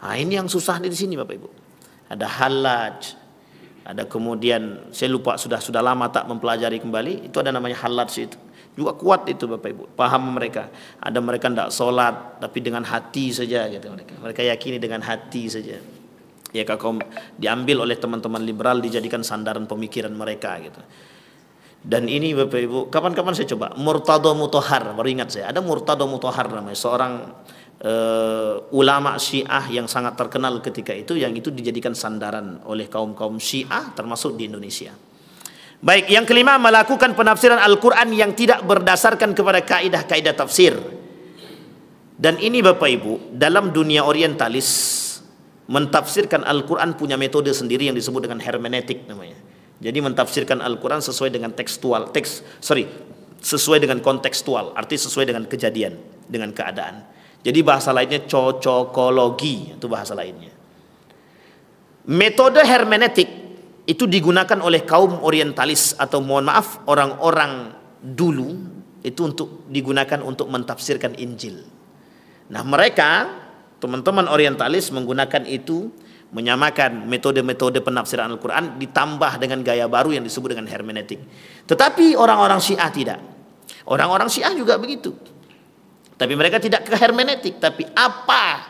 A: Nah, ini yang susah di sini Bapak Ibu. Ada Hallaj, ada kemudian saya lupa sudah lama tak mempelajari kembali. Itu ada namanya Hallaj itu. Juga kuat itu Bapak Ibu. Paham mereka. Ada mereka tidak sholat tapi dengan hati saja gitu mereka. Mereka yakini dengan hati saja. Ya, kalau diambil oleh teman-teman liberal dijadikan sandaran pemikiran mereka gitu. Dan ini Bapak Ibu, kapan-kapan saya coba Murtado Mutahhar, baru ingat saya, ada Murtado Mutahhar namanya, seorang ulama Syiah yang sangat terkenal ketika itu, yang itu dijadikan sandaran oleh kaum-kaum Syiah termasuk di Indonesia. Baik, yang kelima, melakukan penafsiran Al-Quran yang tidak berdasarkan kepada kaidah-kaidah tafsir. Dan ini Bapak Ibu, dalam dunia orientalis, mentafsirkan Al-Quran punya metode sendiri yang disebut dengan hermeneutik namanya. Jadi mentafsirkan Al-Quran sesuai dengan sesuai dengan kontekstual, arti sesuai dengan kejadian, dengan keadaan. Jadi bahasa lainnya cocokologi, itu bahasa lainnya. Metode hermeneutik itu digunakan oleh kaum orientalis atau mohon maaf orang-orang dulu itu digunakan untuk mentafsirkan Injil. Nah, mereka teman-teman orientalis menggunakan itu, menyamakan metode-metode penafsiran Al-Quran ditambah dengan gaya baru yang disebut dengan hermeneutik. Tetapi orang-orang Syiah tidak. Orang-orang Syiah juga begitu. Tapi mereka tidak ke hermeneutik, tapi apa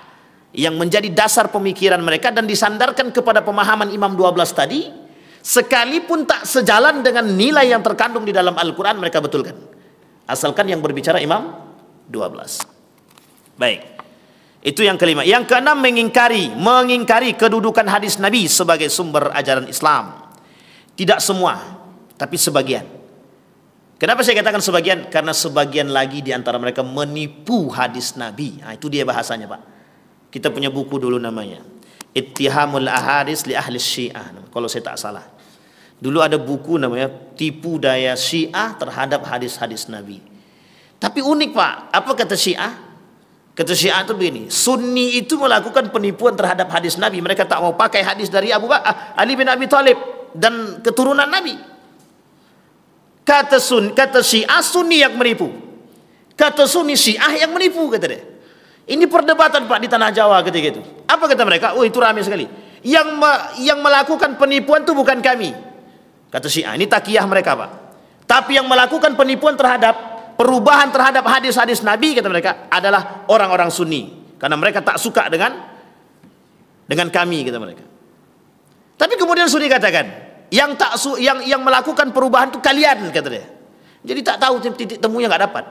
A: yang menjadi dasar pemikiran mereka dan disandarkan kepada pemahaman Imam 12 tadi, sekalipun tak sejalan dengan nilai yang terkandung di dalam Al-Quran, mereka betulkan. Asalkan yang berbicara Imam 12. Baik. Itu yang kelima. Yang keenam, mengingkari kedudukan hadis Nabi sebagai sumber ajaran Islam. Tidak semua, tapi sebagian. Kenapa saya katakan sebagian? Karena sebagian lagi di antara mereka menipu hadis Nabi. Nah, itu dia bahasanya, Pak. Kita punya buku dulu namanya Ittihamul Ahadits li Ahli Syiah, kalau saya tak salah. Dulu ada buku namanya Tipu Daya Syiah terhadap hadis-hadis Nabi. Tapi unik, Pak. Apa kata Syiah? Kata Syiah itu begini, Sunni itu melakukan penipuan terhadap hadis Nabi. Mereka tak mau pakai hadis dari Ali bin Abi Thalib dan keturunan Nabi. Kata Syiah, Sunni yang menipu. Kata Sunni, Syiah yang menipu, kata dia. Ini perdebatan Pak di tanah Jawa ketika itu. Apa kata mereka? Oh, itu ramai sekali. Yang melakukan penipuan itu bukan kami. Kata Syiah, ini takiyah mereka, Pak. Tapi yang melakukan penipuan perubahan terhadap hadis-hadis Nabi, kata mereka, adalah orang-orang Sunni, karena mereka tak suka dengan kami, kata mereka. Tapi kemudian Sunni katakan, yang melakukan perubahan itu kalian, kata dia. Jadi tak tahu titik temunya, nggak dapat,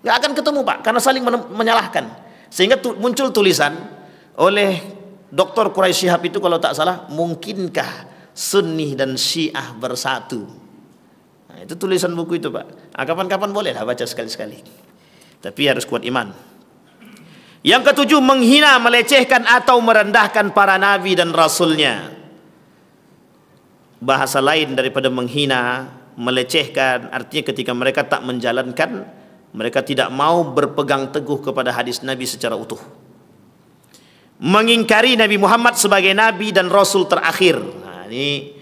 A: nggak akan ketemu Pak, karena saling menyalahkan. Sehingga muncul tulisan oleh Dr. Quraisy Shihab itu kalau tak salah, mungkinkah Sunni dan Syiah bersatu? Nah, itu tulisan buku itu Pak. Kapan-kapan bolehlah baca sekali-sekali. Tapi harus kuat iman. Yang ketujuh, menghina, melecehkan atau merendahkan para nabi dan rasulnya. Bahasa lain daripada menghina, melecehkan, artinya ketika mereka tak menjalankan, mereka tidak mau berpegang teguh kepada hadis Nabi secara utuh. Mengingkari Nabi Muhammad sebagai Nabi dan Rasul terakhir. Nah, ini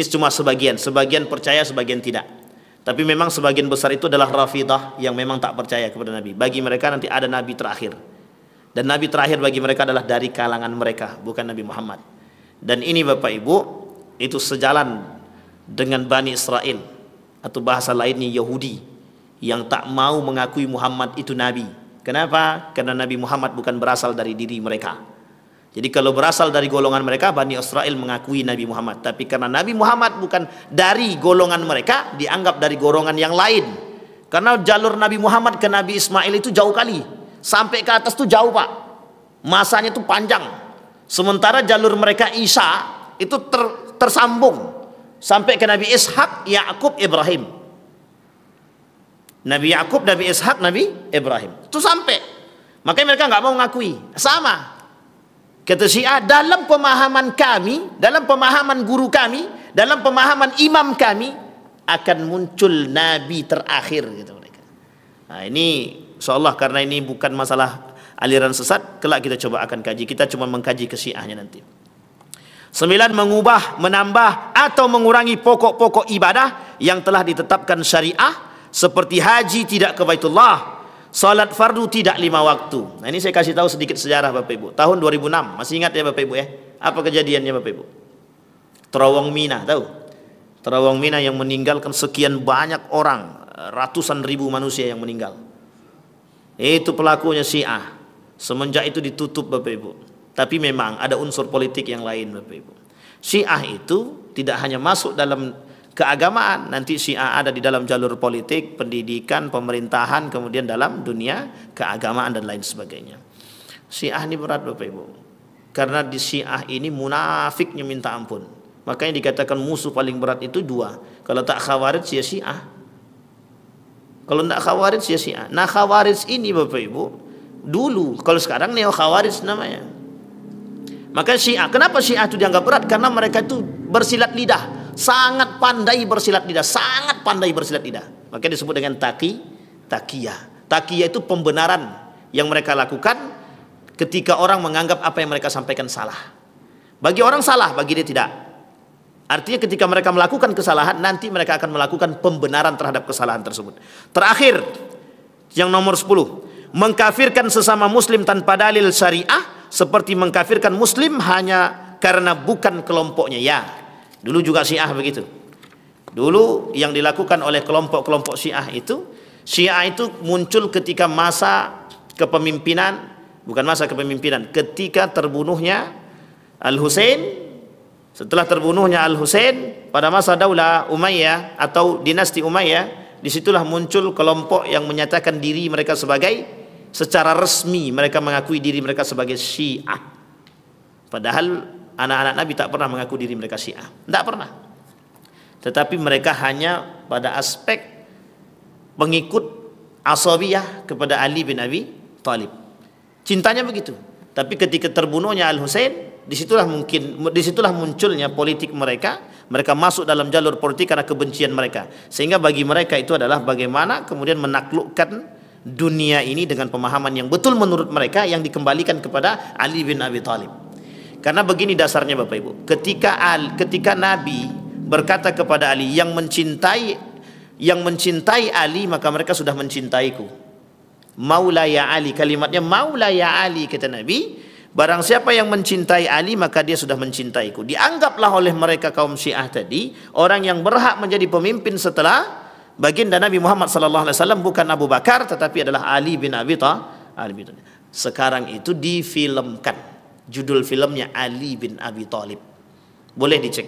A: cuma sebagian percaya, sebagian tidak. Tapi memang sebagian besar itu adalah Rafidah yang memang tak percaya kepada Nabi. Bagi mereka nanti ada Nabi terakhir. Dan Nabi terakhir bagi mereka adalah dari kalangan mereka, bukan Nabi Muhammad. Dan ini Bapak Ibu, itu sejalan dengan Bani Israel, atau bahasa lainnya Yahudi, yang tak mau mengakui Muhammad itu Nabi. Kenapa? Karena Nabi Muhammad bukan berasal dari diri mereka. Jadi kalau berasal dari golongan mereka, Bani Israel mengakui Nabi Muhammad. Tapi karena Nabi Muhammad bukan dari golongan mereka, dianggap dari golongan yang lain. Karena jalur Nabi Muhammad ke Nabi Ismail itu jauh kali, sampai ke atas itu jauh Pak, masanya itu panjang. Sementara jalur mereka Isa itu tersambung sampai ke Nabi Ishak, Yakub, Ibrahim. Nabi Yakub, Nabi Ishak, Nabi Ibrahim. Itu sampai. Makanya mereka nggak mau mengakui. Sama. Kata Syiah, dalam pemahaman kami, dalam pemahaman guru kami, dalam pemahaman imam kami, akan muncul Nabi terakhir, gitu mereka. Nah ini, insyaallah karena ini bukan masalah aliran sesat, kelak kita coba akan kaji. Kita cuma mengkaji ke Syiahnya nanti. 9, mengubah, menambah atau mengurangi pokok-pokok ibadah yang telah ditetapkan syariah, seperti haji tidak ke Baitullah, salat fardu tidak 5 waktu. Nah ini saya kasih tahu sedikit sejarah Bapak Ibu. Tahun 2006, masih ingat ya Bapak Ibu ya? Apa kejadiannya Bapak Ibu? Terawang Mina, tahu? Terawang Mina yang meninggalkan sekian banyak orang, ratusan ribu manusia yang meninggal. Itu pelakunya Syiah. Semenjak itu ditutup Bapak Ibu. Tapi memang ada unsur politik yang lain Bapak Ibu. Syiah itu tidak hanya masuk dalam keagamaan, nanti Syiah ada di dalam jalur politik, pendidikan, pemerintahan, kemudian dalam dunia keagamaan dan lain sebagainya. Syiah ini berat Bapak Ibu. Karena di Syiah ini munafiknya minta ampun. Makanya dikatakan musuh paling berat itu 2. Kalau tak Khawarij ya Syiah. Kalau tak Khawarij ya Syiah. Nah Khawarij ini Bapak Ibu dulu, kalau sekarang Neo Khawarij namanya. Maka Syiah, kenapa Syiah itu dianggap berat? Karena mereka itu bersilat lidah, sangat pandai bersilat lidah, sangat pandai bersilat lidah. Maka disebut dengan takiyah. Takiyah itu pembenaran yang mereka lakukan ketika orang menganggap apa yang mereka sampaikan salah. Bagi orang salah, bagi dia tidak. Artinya ketika mereka melakukan kesalahan, nanti mereka akan melakukan pembenaran terhadap kesalahan tersebut. Terakhir, yang nomor 10, mengkafirkan sesama muslim tanpa dalil syariah, seperti mengkafirkan muslim hanya karena bukan kelompoknya. Ya, dulu juga Syiah begitu. Dulu yang dilakukan oleh kelompok-kelompok Syiah itu muncul ketika masa kepemimpinan, bukan masa kepemimpinan, ketika terbunuhnya Al-Husain. Setelah terbunuhnya Al-Husain pada masa Daulah Umayyah atau dinasti Umayyah, disitulah muncul kelompok yang menyatakan diri mereka sebagai, secara resmi mereka mengakui diri mereka sebagai Syiah. Padahal anak-anak Nabi tak pernah mengaku diri mereka Syiah, tidak pernah. Tetapi mereka hanya pada aspek pengikut asabiyah kepada Ali bin Abi Thalib. Cintanya begitu. Tapi ketika terbunuhnya Al-Husain, disitulah munculnya politik mereka. Mereka masuk dalam jalur politik karena kebencian mereka. Sehingga bagi mereka itu adalah bagaimana kemudian menaklukkan dunia ini dengan pemahaman yang betul menurut mereka, yang dikembalikan kepada Ali bin Abi Thalib. Karena begini dasarnya Bapak Ibu, ketika Nabi berkata kepada Ali, yang mencintai Ali maka mereka sudah mencintaiku. Maula ya Ali, kalimatnya Maula ya Ali, kata Nabi, barang siapa yang mencintai Ali maka dia sudah mencintaiku. Dianggaplah oleh mereka kaum Syiah tadi, orang yang berhak menjadi pemimpin setelah baginda Nabi Muhammad SAW bukan Abu Bakar, tetapi adalah Ali bin Abi Thalib. Sekarang itu difilmkan, judul filmnya Ali bin Abi Thalib. Boleh dicek.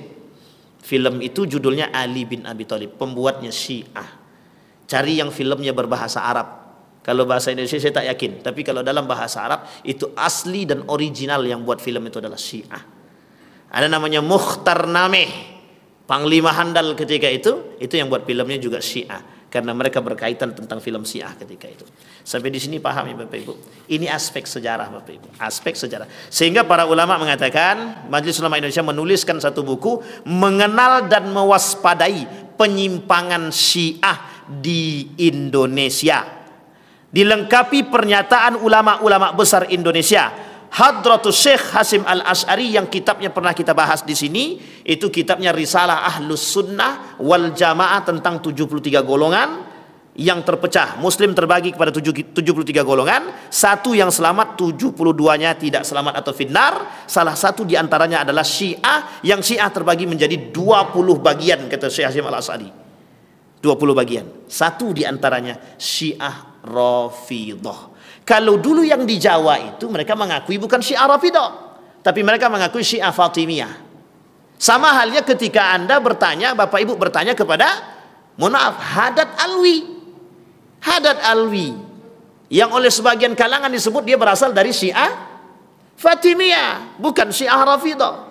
A: Film itu judulnya Ali bin Abi Thalib, pembuatnya Syiah. Cari yang filmnya berbahasa Arab. Kalau bahasa Indonesia saya tak yakin, tapi kalau dalam bahasa Arab itu asli dan original yang buat film itu adalah Syiah. Ada namanya Mukhtar Nameh, panglima handal ketika itu yang buat filmnya juga Syiah, karena mereka berkaitan tentang film Syiah ketika itu. Sampai di sini paham ya Bapak Ibu? Ini aspek sejarah Bapak Ibu, aspek sejarah. Sehingga para ulama mengatakan, Majelis Ulama Indonesia menuliskan satu buku mengenal dan mewaspadai penyimpangan Syiah di Indonesia. Dilengkapi pernyataan ulama-ulama besar Indonesia. Hadratus Syekh Hasim Al-Asy'ari yang kitabnya pernah kita bahas di sini, itu kitabnya Risalah Ahlus Sunnah wal Jamaah tentang 73 golongan yang terpecah. Muslim terbagi kepada 73 golongan, satu yang selamat, 72-nya tidak selamat atau finnar. Salah satu diantaranya adalah Syiah, yang Syiah terbagi menjadi 20 bagian, kata Syekh Hasim Al-Asy'ari. 20 bagian. Satu diantaranya Syiah Rafidah. Kalau dulu yang di Jawa itu mereka mengakui bukan Syiah Rafidah, tapi mereka mengakui Syiah Fatimiyah. Sama halnya ketika Anda bertanya, Bapak Ibu bertanya kepada, mohon maaf, Haddad Alwi. Haddad Alwi yang oleh sebagian kalangan disebut dia berasal dari Syiah Fatimiyah, bukan Syiah Rafidah.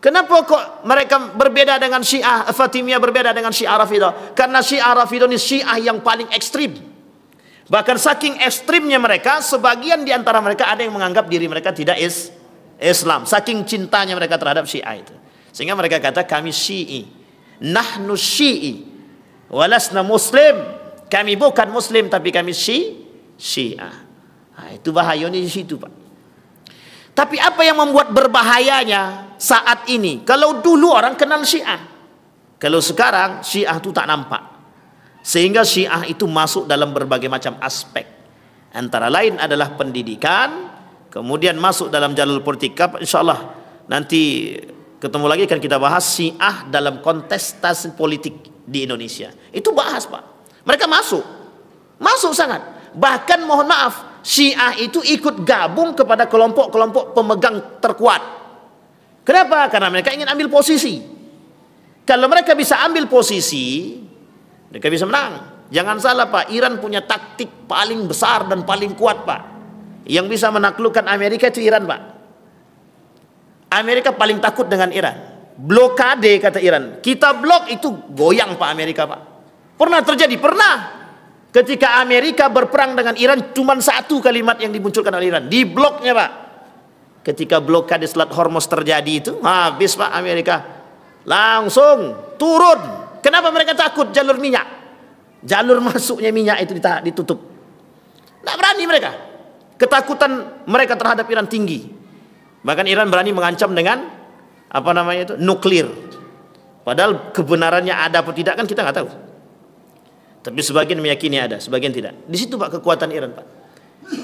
A: Kenapa kok mereka berbeda dengan Syiah Fatimiyah, berbeda dengan Syiah Rafidah? Karena Syiah Rafidah ini Syiah yang paling ekstrim. Bahkan saking ekstrimnya mereka, sebagian di antara mereka ada yang menganggap diri mereka tidak Islam. Saking cintanya mereka terhadap Syiah itu. Sehingga mereka kata, kami Syi'i, nahnu Syi'i, walasna Muslim. Kami bukan Muslim, tapi kami Syiah. Nah, itu bahayanya di situ Pak. Tapi apa yang membuat berbahayanya saat ini? Kalau dulu orang kenal Syiah, kalau sekarang Syiah itu tak nampak. Sehingga Syiah itu masuk dalam berbagai macam aspek. Antara lain adalah pendidikan, kemudian masuk dalam jalur politik. InsyaAllah nanti ketemu lagi akan kita bahas Syiah dalam kontestasi politik di Indonesia. Itu bahas Pak. Mereka masuk sangat. Bahkan mohon maaf, Syiah itu ikut gabung kepada kelompok-kelompok pemegang terkuat. Kenapa? Karena mereka ingin ambil posisi. Kalau mereka bisa ambil posisi, mereka bisa menang. Jangan salah Pak, Iran punya taktik paling besar dan paling kuat Pak. Yang bisa menaklukkan Amerika itu Iran Pak. Amerika paling takut dengan Iran. Blokade kata Iran. Kita blok itu goyang Pak Amerika Pak. Pernah terjadi? Pernah. Ketika Amerika berperang dengan Iran, cuma satu kalimat yang dimunculkan oleh Iran. Di bloknya Pak. Ketika blokade Selat Hormuz terjadi itu, habis Pak Amerika. Langsung turun. Kenapa mereka takut? Jalur minyak, jalur masuknya minyak itu ditutup. Tidak berani mereka. Ketakutan mereka terhadap Iran tinggi. Bahkan Iran berani mengancam dengan apa namanya itu, nuklir. Padahal kebenarannya ada atau tidak kan kita nggak tahu. Tapi sebagian meyakini ada, sebagian tidak. Di situ Pak kekuatan Iran Pak.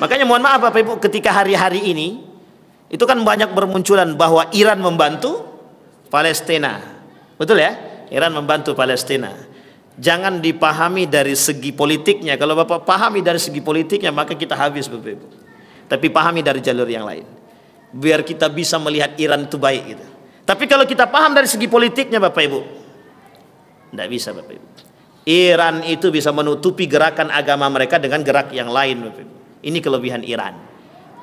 A: Makanya mohon maaf Bapak Ibu, ketika hari-hari ini itu kan banyak bermunculan bahwa Iran membantu Palestina, betul ya? Iran membantu Palestina. Jangan dipahami dari segi politiknya. Kalau Bapak pahami dari segi politiknya, maka kita habis Bapak Ibu. Tapi pahami dari jalur yang lain, biar kita bisa melihat Iran itu baik gitu. Tapi kalau kita paham dari segi politiknya Bapak Ibu, tidak bisa Bapak Ibu. Iran itu bisa menutupi gerakan agama mereka dengan gerak yang lain Bapak Ibu. Ini kelebihan Iran.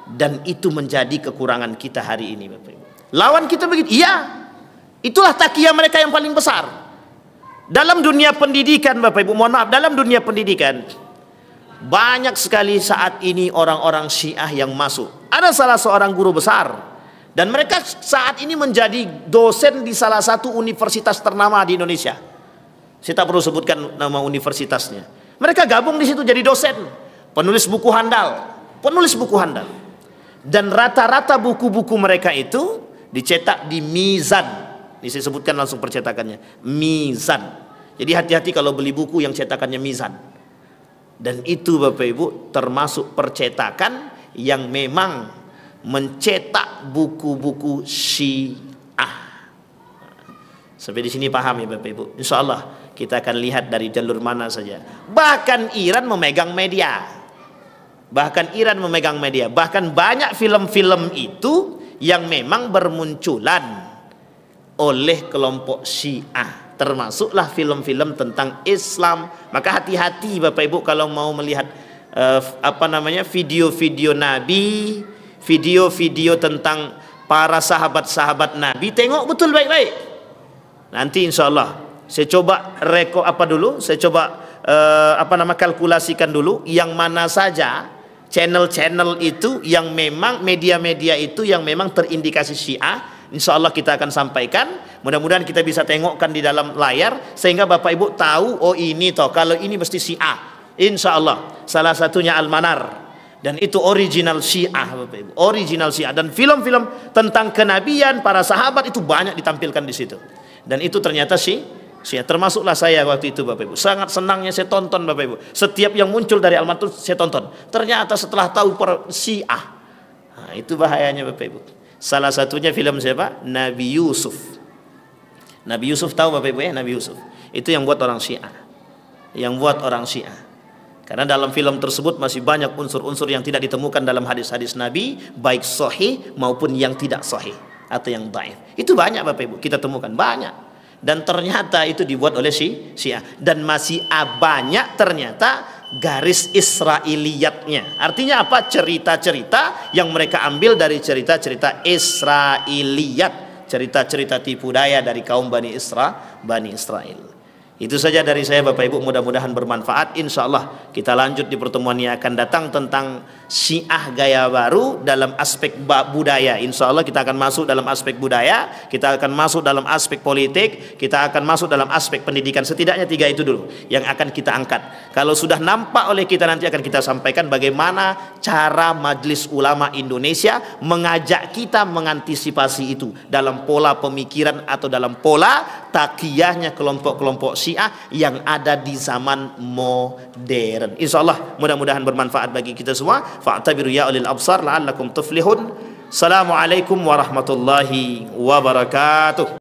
A: Dan itu menjadi kekurangan kita hari ini Bapak Ibu. Lawan kita begitu, iya. Itulah takiyah mereka yang paling besar. Dalam dunia pendidikan Bapak Ibu, mohon maaf, dalam dunia pendidikan banyak sekali saat ini orang-orang Syiah yang masuk. Ada salah seorang guru besar, dan mereka saat ini menjadi dosen di salah satu universitas ternama di Indonesia. Saya tak perlu sebutkan nama universitasnya. Mereka gabung di situ jadi dosen, penulis buku handal. Dan rata-rata buku-buku mereka itu dicetak di Mizan. Ini saya sebutkan langsung percetakannya, Mizan. Jadi hati-hati kalau beli buku yang cetakannya Mizan. Dan itu Bapak Ibu termasuk percetakan yang memang mencetak buku-buku Syiah. Sampai di sini paham ya Bapak Ibu. Insya Allah kita akan lihat dari jalur mana saja. Bahkan Iran memegang media. Bahkan banyak film-film itu yang memang bermunculan oleh kelompok Syiah, termasuklah film-film tentang Islam. Maka hati-hati Bapak Ibu kalau mau melihat video-video Nabi, video-video tentang para sahabat-sahabat Nabi, tengok betul baik-baik. Nanti insya Allah saya coba saya coba kalkulasikan dulu yang mana saja channel-channel itu yang memang media-media itu yang memang terindikasi Syiah. Insya Allah kita akan sampaikan. Mudah-mudahan kita bisa tengokkan di dalam layar sehingga Bapak Ibu tahu, oh ini toh, kalau ini mesti Syiah. Insya Allah salah satunya Al-Manar, dan itu original Syiah Bapak Ibu, original Syiah. Dan film-film tentang kenabian para sahabat itu banyak ditampilkan di situ. Dan itu ternyata Syiah, termasuklah saya waktu itu Bapak Ibu. Sangat senangnya saya tonton Bapak Ibu. Setiap yang muncul dari Al-Manar saya tonton. Ternyata setelah tahu para Syiah, nah, itu bahayanya Bapak Ibu. Salah satunya film siapa? Nabi Yusuf. Nabi Yusuf tahu Bapak Ibu ya, Nabi Yusuf. Itu yang buat orang Syiah. Yang buat orang Syiah. Karena dalam film tersebut masih banyak unsur-unsur yang tidak ditemukan dalam hadis-hadis Nabi, baik sahih maupun yang tidak sahih atau yang dhaif. Itu banyak Bapak Ibu, kita temukan banyak. Dan ternyata itu dibuat oleh Syiah. Dan masih banyak ternyata garis Israiliyatnya. Artinya apa? Cerita-cerita yang mereka ambil dari cerita-cerita Israiliyat, cerita-cerita tipu daya dari kaum Bani Israel. Itu saja dari saya Bapak Ibu, mudah-mudahan bermanfaat. Insya Allah kita lanjut di pertemuan yang akan datang tentang Syiah gaya baru dalam aspek budaya. Insya Allah kita akan masuk dalam aspek budaya, kita akan masuk dalam aspek politik, kita akan masuk dalam aspek pendidikan. Setidaknya 3 itu dulu yang akan kita angkat. Kalau sudah nampak oleh kita, nanti akan kita sampaikan bagaimana cara Majelis Ulama Indonesia mengajak kita mengantisipasi itu dalam pola pemikiran atau dalam pola takiyahnya kelompok-kelompok Syiah yang ada di zaman modern. Insyaallah mudah-mudahan bermanfaat bagi kita semua. Fa'tabiru ya ulil absar la'allakum tuflihun. Assalamualaikum warahmatullahi wabarakatuh.